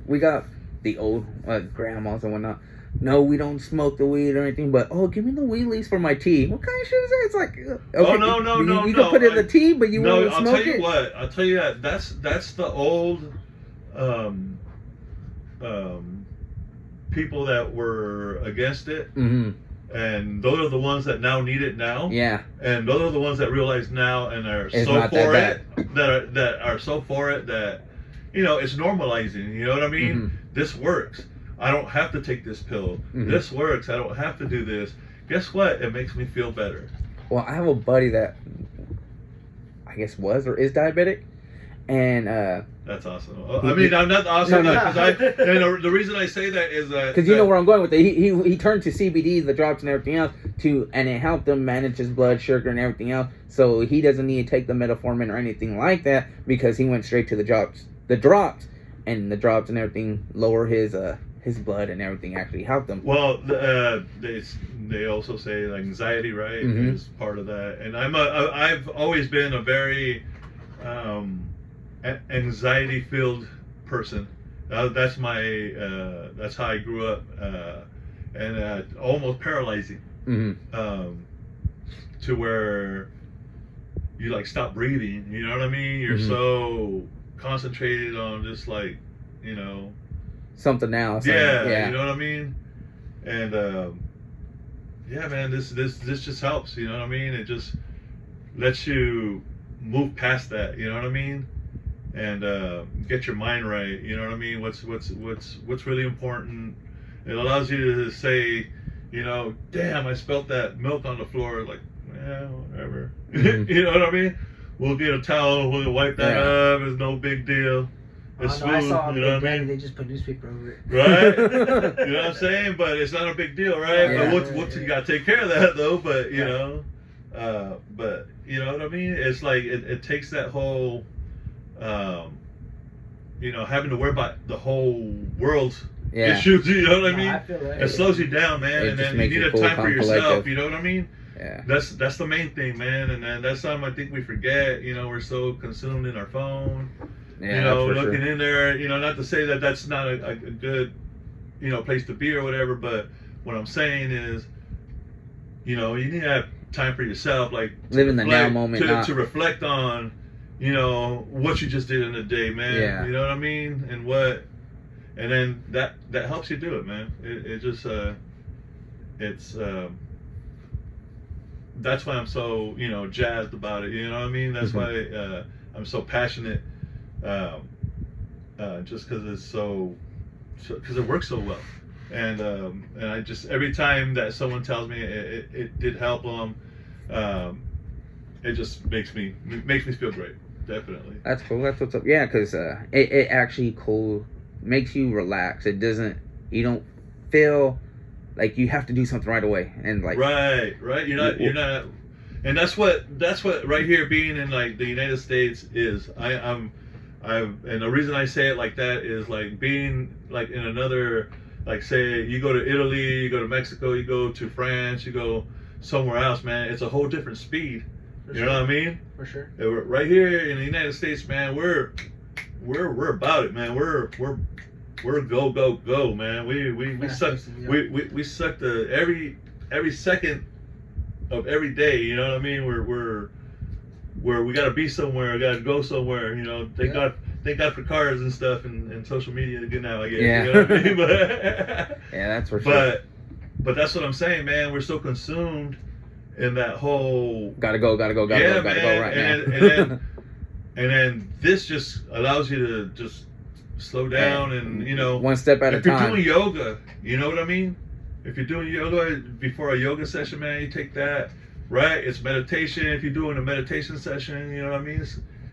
we got the old grandmas and whatnot. No, we don't smoke the weed or anything. But give me the weed leaves for my tea. What kind of shit is that? It's like okay, you can put it in the tea, but you won't smoke it. I'll tell you what. I'll tell you that that's the old people that were against it. Mm-hmm. And those are the ones that now need it now. Yeah. And those are the ones that realize now and are It's so not for that it that are so for it that, you know, it's normalizing. You know what I mean? Mhm. This works. I don't have to take this pill. Mhm. This works. I don't have to do this. Guess what? It makes me feel better. Well, I have a buddy that I guess was or is diabetic, and That's awesome. I mean, I'm not awesome No. because the reason I say that is that because you know where I'm going with it. He turned to CBD, the drops and everything else, and it helped him manage his blood sugar and everything else. So he doesn't need to take the metformin or anything like that because he went straight to the drops, and the drops and everything lower his blood and everything actually helped him. Well, they also say anxiety, right, Mhm. is part of that. And I've always been a very anxiety-filled person. That's how I grew up, and almost paralyzing, Mm-hmm. to where you like stop breathing. You know what I mean? You're Mhm. so concentrated on just like, you know. Something else. Yeah, you know what I mean? And yeah, man, this just helps, you know what I mean? It just lets you move past that, you know what I mean? And get your mind right, you know what I mean? What's really important. It allows you to say, you know, damn, I spilled that milk on the floor, like, yeah, whatever. Mhm. You know what I mean? We'll get a towel, we'll wipe that Yeah. up, it's no big deal. It's Oh, no, I smooth, saw on you know Big what I Daddy, mean? they just put newspaper over it. Right? You know what I'm saying? But it's not a big deal, right? Yeah. But what's you gotta take care of that though, but you know. But you know what I mean? It's like it takes that whole you know, having to worry about the whole world's Yeah. issues, you know what I No, mean? I feel that. It slows you down, man, It and just then you makes need you a cool, time for calm, yourself, collective. you know what I mean? Yeah. That's the main thing, man, and then that's something I think we forget. You know, we're so consumed in our phone. Yeah, You know, that's for looking sure. in there. You know, not to say that that's not a good, you know, place to be or whatever. But what I'm saying is, you know, you need to have time for yourself, like to Live in the now reflect- moment, to reflect on, you know, what you just did in the day, man. Yeah. You know what I mean? And then that helps you do it, man. It just it's. That's why I'm so, you know, jazzed about it. You know what I mean? That's Mhm. why I'm so passionate. Just because it's because it works so well, and I just every time that someone tells me it did help them, it just makes me feel great. Definitely. That's cool. That's what's up. Yeah, because it actually makes you relax. It doesn't. You don't feel like you have to do something right away, and like Right. You're not, and that's what right here being in like the United States is. And the reason I say it like that is like being like in another, like say you go to Italy, you go to Mexico, you go to France, you go somewhere else, man. It's a whole different speed. For You sure. know what I mean? For sure. And right here in the United States, man, we're about it, man. We're go, man. We suck we suck the every second of every day. You know what I mean? We gotta be somewhere, gotta go somewhere. You know, thank God for cars and stuff and social media good now. I guess. Yeah. You know what I mean? But yeah, that's for sure. but that's what I'm saying, man. We're so consumed in that whole Gotta go right and now. and then this just allows you to just slow down and, you know, one step at a if you're time. doing yoga, you know what I mean? If you're doing yoga before a yoga session, man, you take that right? It's meditation. If you're doing a meditation session, you know what I mean?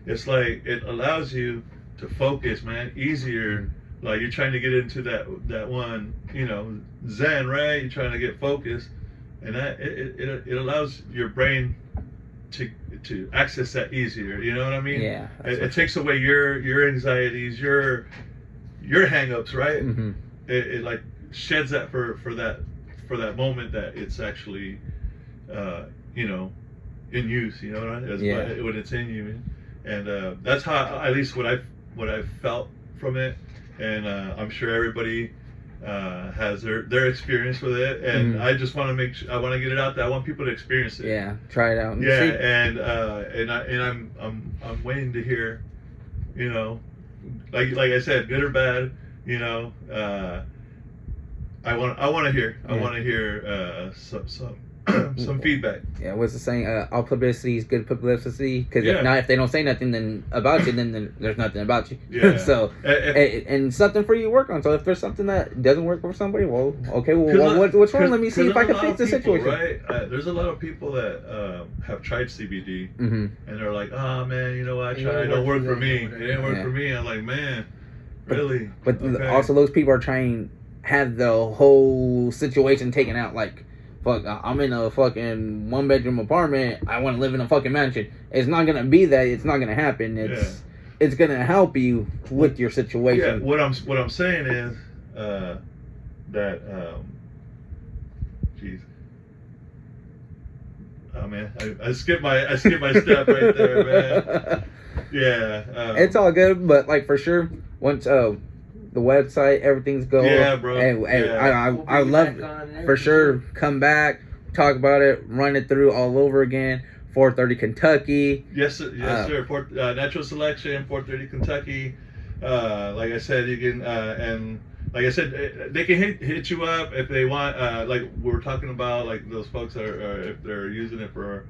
It's like it allows you to focus, man, easier. Like you're trying to get into that one, you know, Zen, right? You're trying to get focused, and that it allows your brain to access that easier. You know what I mean? Yeah. It takes away your anxieties, your hang-ups, right? Mm-hmm. It like sheds that for that moment that it's actually you know, in use. You know what I mean? When it's in you, and that's how, at least what I've felt from it, and I'm sure everybody has their experience with it, and I just want to I want to get it out there. I want people to experience it. Yeah, try it out. And yeah, see. and I'm waiting to hear, you know, like I said, good or bad, you know, I want to hear some feedback. Yeah, what's the saying? All publicity is good publicity. Because if they don't say nothing then about you, then there's nothing about you. Yeah. So and something for you to work on. So if there's something that doesn't work for somebody, well, okay, well, what's wrong? Let me see if I can fix the situation. Right? There's a lot of people that have tried CBD, and they're like, "Oh man, you know what? I tried. It don't work for me. It didn't work for me." I'm like, man, really? But also, those people are trying have the whole situation taken out. Like, fuck, I'm in a fucking 1-bedroom apartment. I want to live in a fucking mansion. It's not gonna be that. It's not gonna happen. It's gonna help you with your situation. Yeah. What I'm saying is that jeez. Oh man, I skipped my step right there, man. Yeah. It's all good, but like for sure, once the website, everything's going. Yeah, bro. Hey, I love it. For sure, come back, talk about it, run it through all over again. 430 Kentucky. Yes, sir. Natural Selection, 430 Kentucky. Like I said, you can and like I said, they can hit you up if they want. Like we're talking about, like those folks that are if they're using it for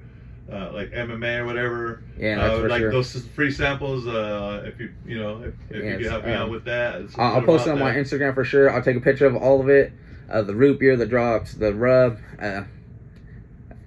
like MMA or whatever. Yeah, that's for like sure. Those free samples. If you if you can help me out with that, I'll post it on my Instagram for sure. I'll take a picture of all of it, the root beer, the drops, the rub.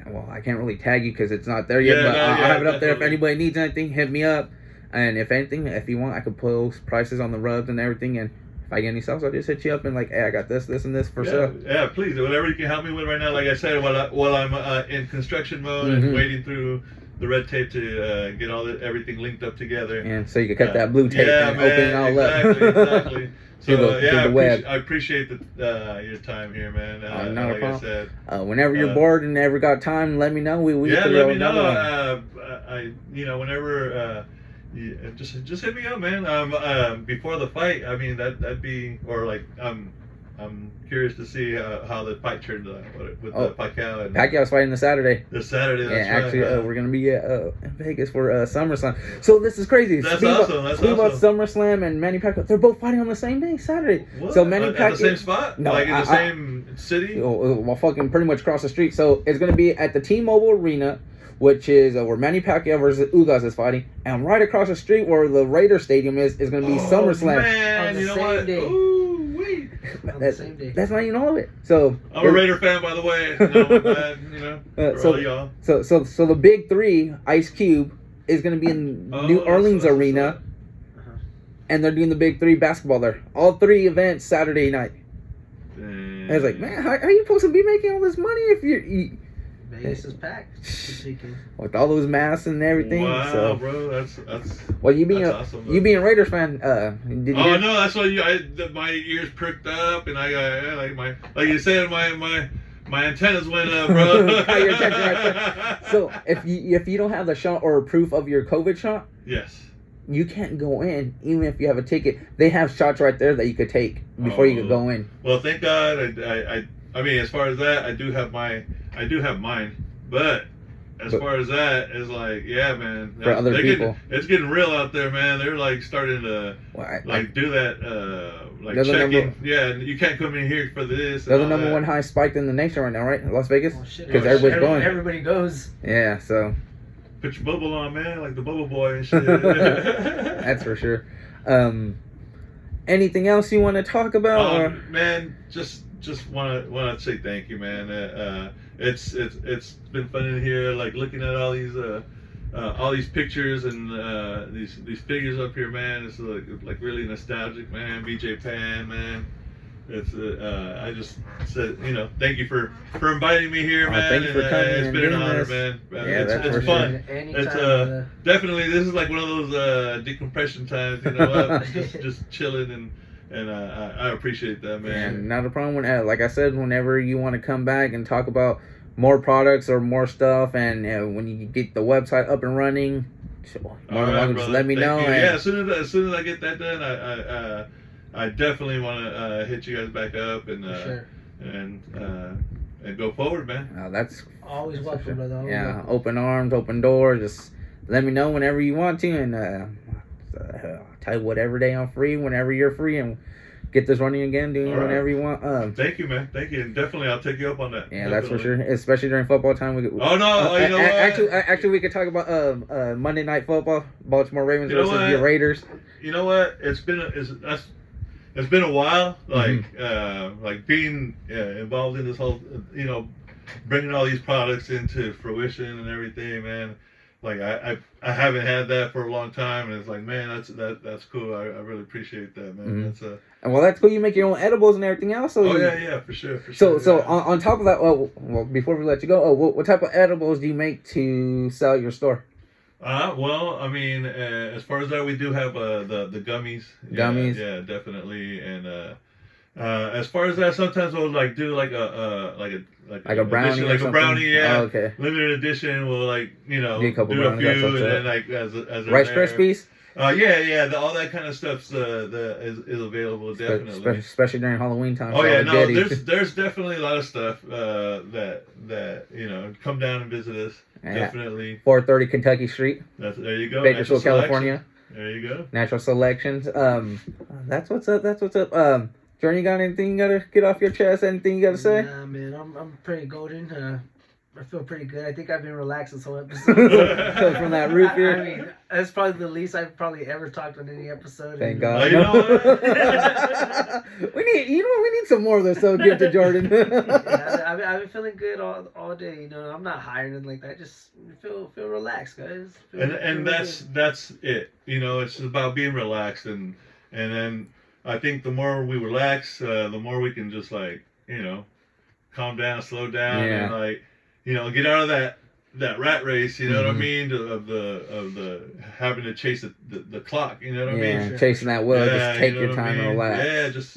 Well, I can't really tag you because it's not there yet, but I'll have it up there. If anybody needs anything, hit me up. And if anything, if you want, I could post prices on the rubs and everything. And if I get any sales, I'll just hit you up and like, hey, I got this, and this for sale. Yeah, please, whatever you can help me with right now. Like I said, while I'm in construction mode and waiting through the red tape to get everything linked up together. And so you can cut that blue tape and open it all up. Exactly. So the I appreciate your time here, man. Not a problem. I said, whenever you're bored and never got time, let me know. We let me know. Whenever. Just hit me up, man. Before the fight, I mean that'd be, or like I'm curious to see how the fight turned out with Pacquiao. Pacquiao's fighting this Saturday. This Saturday, that's right. Actually, we're gonna be at Vegas for SummerSlam. So this is crazy. That's awesome. About SummerSlam and Manny Pacquiao, they're both fighting on the same day, Saturday. What? So Manny Pacquiao at the same spot? No, like in the same city? Well, fucking pretty much across the street. So it's gonna be at the T-Mobile Arena, which is where Manny Pacquiao versus Ugas is fighting, and right across the street where the Raider Stadium is going to be SummerSlam. Man, you know what? Day. Ooh, wait. That's not even all of it. So I'm a Raider fan, by the way. For all y'all. So the big three, Ice Cube, is going to be in New Orleans Arena, and they're doing the big three basketball there. All three events Saturday night. Dang. I was like, man, how are you supposed to be making all this money if you Vegas is packed. With all those masks and everything. Wow, so. Bro, that's well, you being awesome, you being a Raiders fan, did you hear? No, that's why my ears pricked up and I got like you said, my antennas went up, bro. Your antennas right there. So if you don't have the shot or proof of your COVID shot, yes, you can't go in even if you have a ticket. They have shots right there that you could take before you could go in. Well, thank God. I mean, as far as that, I do have mine, but as far as that, it's like, yeah, man. For other people. It's getting real out there, man. They're like starting to do that, like checking. Yeah, you can't come in here for this. They're the number one high spiked in the nation right now, right? Las Vegas? Because everybody's going. Everybody goes. Yeah, so. Put your bubble on, man, like the bubble boy and shit. That's for sure. Anything else you want to talk about? Man, just want to say thank you, man. it's been fun in here, like looking at all these pictures and these figures up here, man. It's like really nostalgic, man. BJ Penn, man. It's I just said, thank you for inviting me here, man. Thank you for coming. It's been an honor, man. Yeah, it's fun. Anytime, It's definitely, this is like one of those decompression times. I'm just chilling, and I appreciate that, man. And not a problem. Like I said, whenever you want to come back and talk about more products or more stuff, and when you get the website up and running, more than welcome, just let me know. Yeah, as soon as I get that done, I definitely want to hit you guys back up and sure. and go forward, man. That's always welcome, brother. Always welcome. Open arms, open doors. Just let me know whenever you want to, and I'll tell you whatever day I'm free, whenever you're free, and get this running again. Do it whenever you want. Thank you, man. Thank you, and definitely I'll take you up on that. Yeah, definitely. that's for sure. Especially during football time. You know what? Actually, we could talk about Monday Night Football, Baltimore Ravens versus the Raiders. You know what? It's been a while, like being involved in this whole, bringing all these products into fruition and everything, man. Like I haven't had that for a long time, and it's like, man, that's cool. I really appreciate that, man. Mm-hmm. And well, that's cool. You make your own edibles and everything else. So yeah, for sure. So on top of that, well, before we let you go, what type of edibles do you make to sell at your store? Well, I mean, as far as that, we do have the gummies. Gummies. Yeah, definitely. And as far as that, sometimes we'll do like a brownie, edition, like a brownie. Yeah. Oh, okay. Limited edition. We'll do a couple do a brownies, few, and then as Rice Krispies. All that kind of stuff's is available, definitely. Especially during Halloween time. Oh yeah, no, there's definitely a lot of stuff that come down and visit us. Yeah. Definitely. 430 Kentucky Street. There you go. Bakersfield, California. There you go. Natural Selections. That's what's up. Jordan, you got anything you gotta get off your chest? Anything you gotta say? Nah, man, I'm pretty golden. I feel pretty good. I think I've been relaxed this whole episode. From that root beer. I mean, that's probably the least I've probably ever talked on any episode. Thank God. You know what? we need some more of this. So give to Jordan. Yeah, I've been feeling good all day. I'm not high or anything like that. Just feel relaxed, guys. And that's it. It's about being relaxed, and then I think the more we relax, the more we can just calm down, slow down, and get out of that rat race. You know what I mean? Of the having to chase the clock. You know what I mean? Yeah, chasing that will. Just take your time and relax. Yeah, just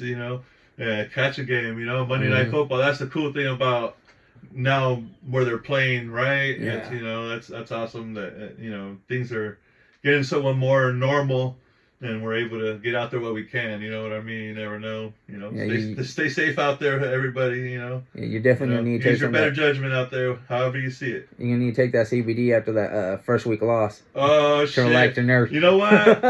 catch a game. Monday Night Football. That's the cool thing about now where they're playing, right? Yeah. It's, that's awesome that things are getting somewhat more normal. And we're able to get out there what we can, you know what I mean? You never know, stay safe out there, everybody, Yeah, you definitely gonna need to use your better judgment out there, however you see it. You're gonna need to take that CBD after that first week loss. Oh, shit. Relax your nerves. You know what?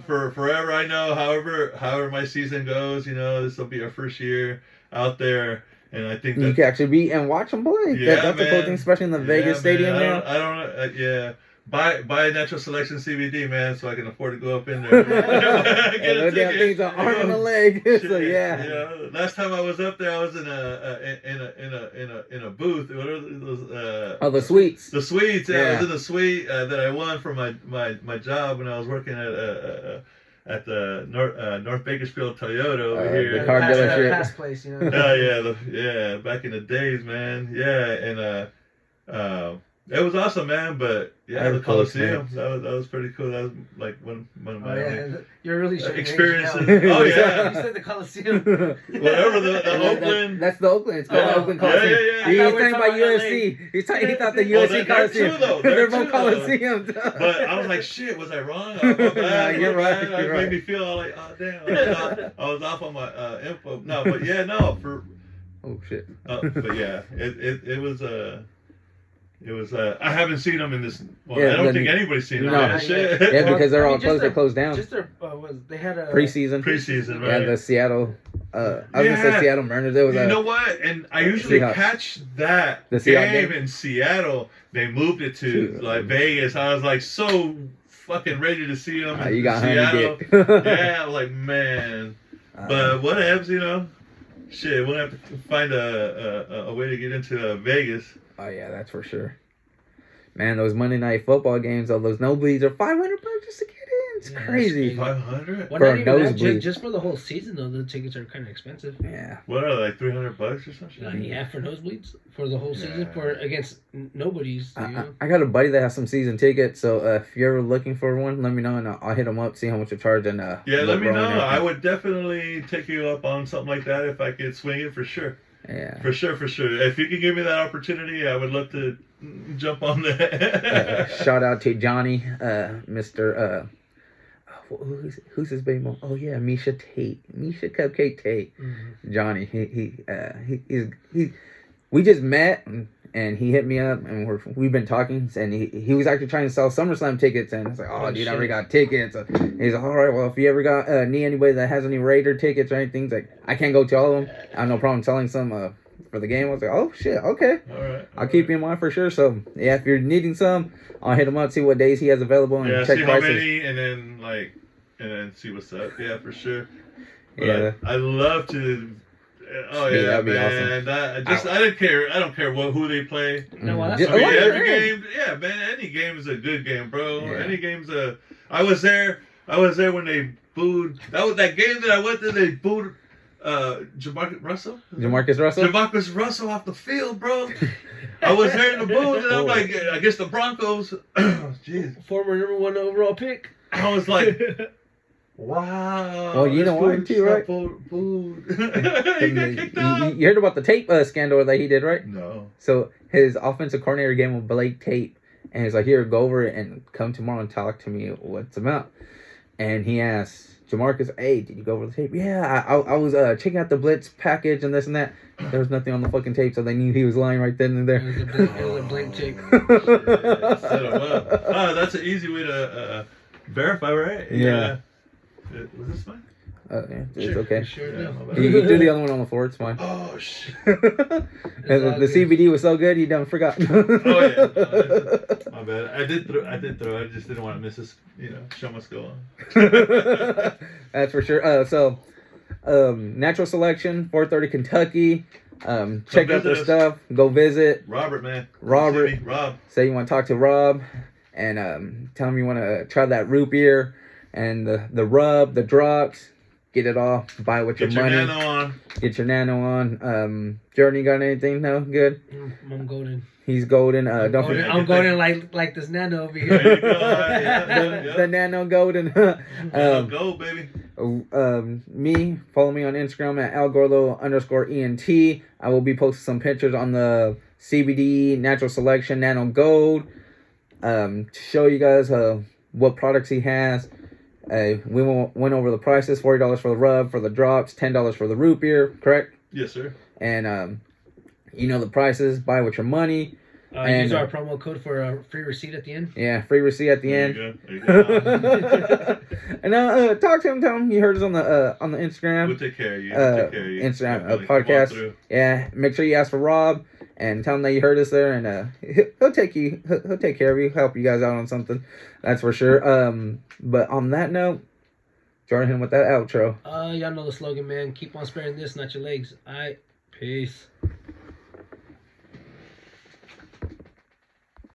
For forever, I know, however my season goes, this will be our first year out there. And I think that you can actually be and watch them play. Yeah, that's a cool thing, especially in the Vegas stadium now. I don't. Buy Natural Selection CBD, man, so I can afford to go up in there. And those damn things are arm and a leg. So yeah. Last time I was up there, I was in a booth. What are those? The suites. The suites. Yeah, I was in the suite that I won for my job when I was working at the North Bakersfield Toyota over here. The car dealership. Past place, back in the days, man. Yeah, and it was awesome, man. But the Coliseum, that was pretty cool. That was like one of my you're really showing experiences. Oh yeah, you said the Coliseum. Whatever the Oakland. That's the Oakland. It's called Oakland Coliseum. Yeah. He's talking about USC. He thought the USC Coliseum. They're both Coliseums. But I was like, shit, was I wrong? You're right. It made me feel like, oh damn, I was off on my info. No, but oh shit. But yeah, it was It was. I haven't seen them in this. Well, I don't think anybody's seen them. No, shit. Yeah, because they're all closed. They closed down. Just they had a preseason, right? Yeah, the Seattle. I was gonna say Seattle Mariners. It was. You know what? And I usually catch that game in Seattle. They moved it to like Vegas. I was like so fucking ready to see them. You got Seattle. honey dick. Yeah, I was like, man. But whatevs, Shit, we'll have to find a way to get into Vegas. Oh yeah, that's for sure. Man, those Monday night football games, all those nosebleeds are $500 just to get in. It's crazy. 500. Well, For not a even that, nosebleed. just for the whole season though, the tickets are kind of expensive. Yeah. What are they, like $300 or something? Yeah, for nosebleeds for the whole season for against nobody's. You know? I got a buddy that has some season tickets, so if you're ever looking for one, let me know and I'll hit him up, see how much you charge, and yeah, let me row know. and I everything. would definitely take you up on something like that if I could swing it for sure. Yeah. For sure. If you could give me that opportunity, I would love to jump on that. Shout out to Johnny, Mr. Who's his baby mom? Oh yeah, Misha Cupcake Tate. Mm-hmm. Johnny, he's we just met and he hit me up and we've been talking and he was actually trying to sell SummerSlam tickets and I was like, oh dude, I already got tickets. He's like, all right, well if you ever got need anybody that has any Raider tickets or anything, he's like, I can't go to all of them. I have no problem selling some for the game. I was like, oh shit, okay. All right. I'll keep you in mind for sure. So yeah, if you're needing some, I'll hit him up, see what days he has available, and check see prices. how many, and then see what's up. Yeah, for sure. But Yeah. I love to. Oh Yeah, yeah, that'd be man. awesome. I don't care. I don't care who they play. No, well, that's Just- I mean, Oh, yeah, every yeah. game. Yeah, man. Any game is a good game, bro. Yeah. Any game's a. I was there when they booed. That was that game that I went to. They booed. Jamarcus Russell. Jamarcus Russell. Jamarcus Russell off the field, bro. I was there in the booth, and I'm like, I guess the Broncos. Jeez. Former number 1 overall pick. I was like, wow. Well, you know why too, right? Booed. He got kicked out. You heard about the tape scandal that he did, right? No. So his offensive coordinator gave him Blake tape, and he's like, "Here, go over it and come tomorrow and talk to me what's about." And he asked Jamarcus, "Hey, did you go over the tape?" "Yeah, I was checking out the blitz package and this and that. There was nothing on the fucking tape, so they knew he was lying right then and there." It was a blank tape. Set him up. Oh, that's an easy way to verify, right? Yeah. Was this fine? Yeah, it's okay. Sure Yeah, do. my bad. You threw the other one on the floor. It's fine. Oh shit. And all the good. CBD was so good, you done forgot. Oh yeah. My bad. I did throw. I just didn't want to miss this. Show must go on. That's for sure. So, Natural Selection, 430 Kentucky. Check out their visit us. stuff. Go visit. Robert, man. Robert. See me, Rob. Say you want to talk to Rob, and tell him you want to try that root beer and the rub, the drops. Get it all. Buy it with Get your your money. nano on. Get your nano on. Jordan, you got anything? No, good. I'm golden. He's golden. Don't Golden. forget I'm golden like this nano over There here. you go. Yeah. the nano golden. Go, baby. Me, follow me on Instagram at @algorlo_ENT. I will be posting some pictures on the CBD Natural Selection Nano Gold. To show you guys what products he has. We went over the prices: $40 for the rub, for the drops, $10 for the root beer, correct? Yes, sir. And the prices. Buy with your money. Use our promo code for a free receipt at the end. Yeah, free receipt at the There end. you go. And talk to him. Tell him you heard us on the Instagram. We'll take care of you. Take care of you. Instagram Definitely. Come on podcast. through. Yeah, make sure you ask for Rob and tell him that you heard us there, and he'll take care of you, help you guys out on something. That's for sure. But on that note, Jordan, hit him with that outro. Y'all know the slogan, man. Keep on sparing this, not your legs. All right, peace.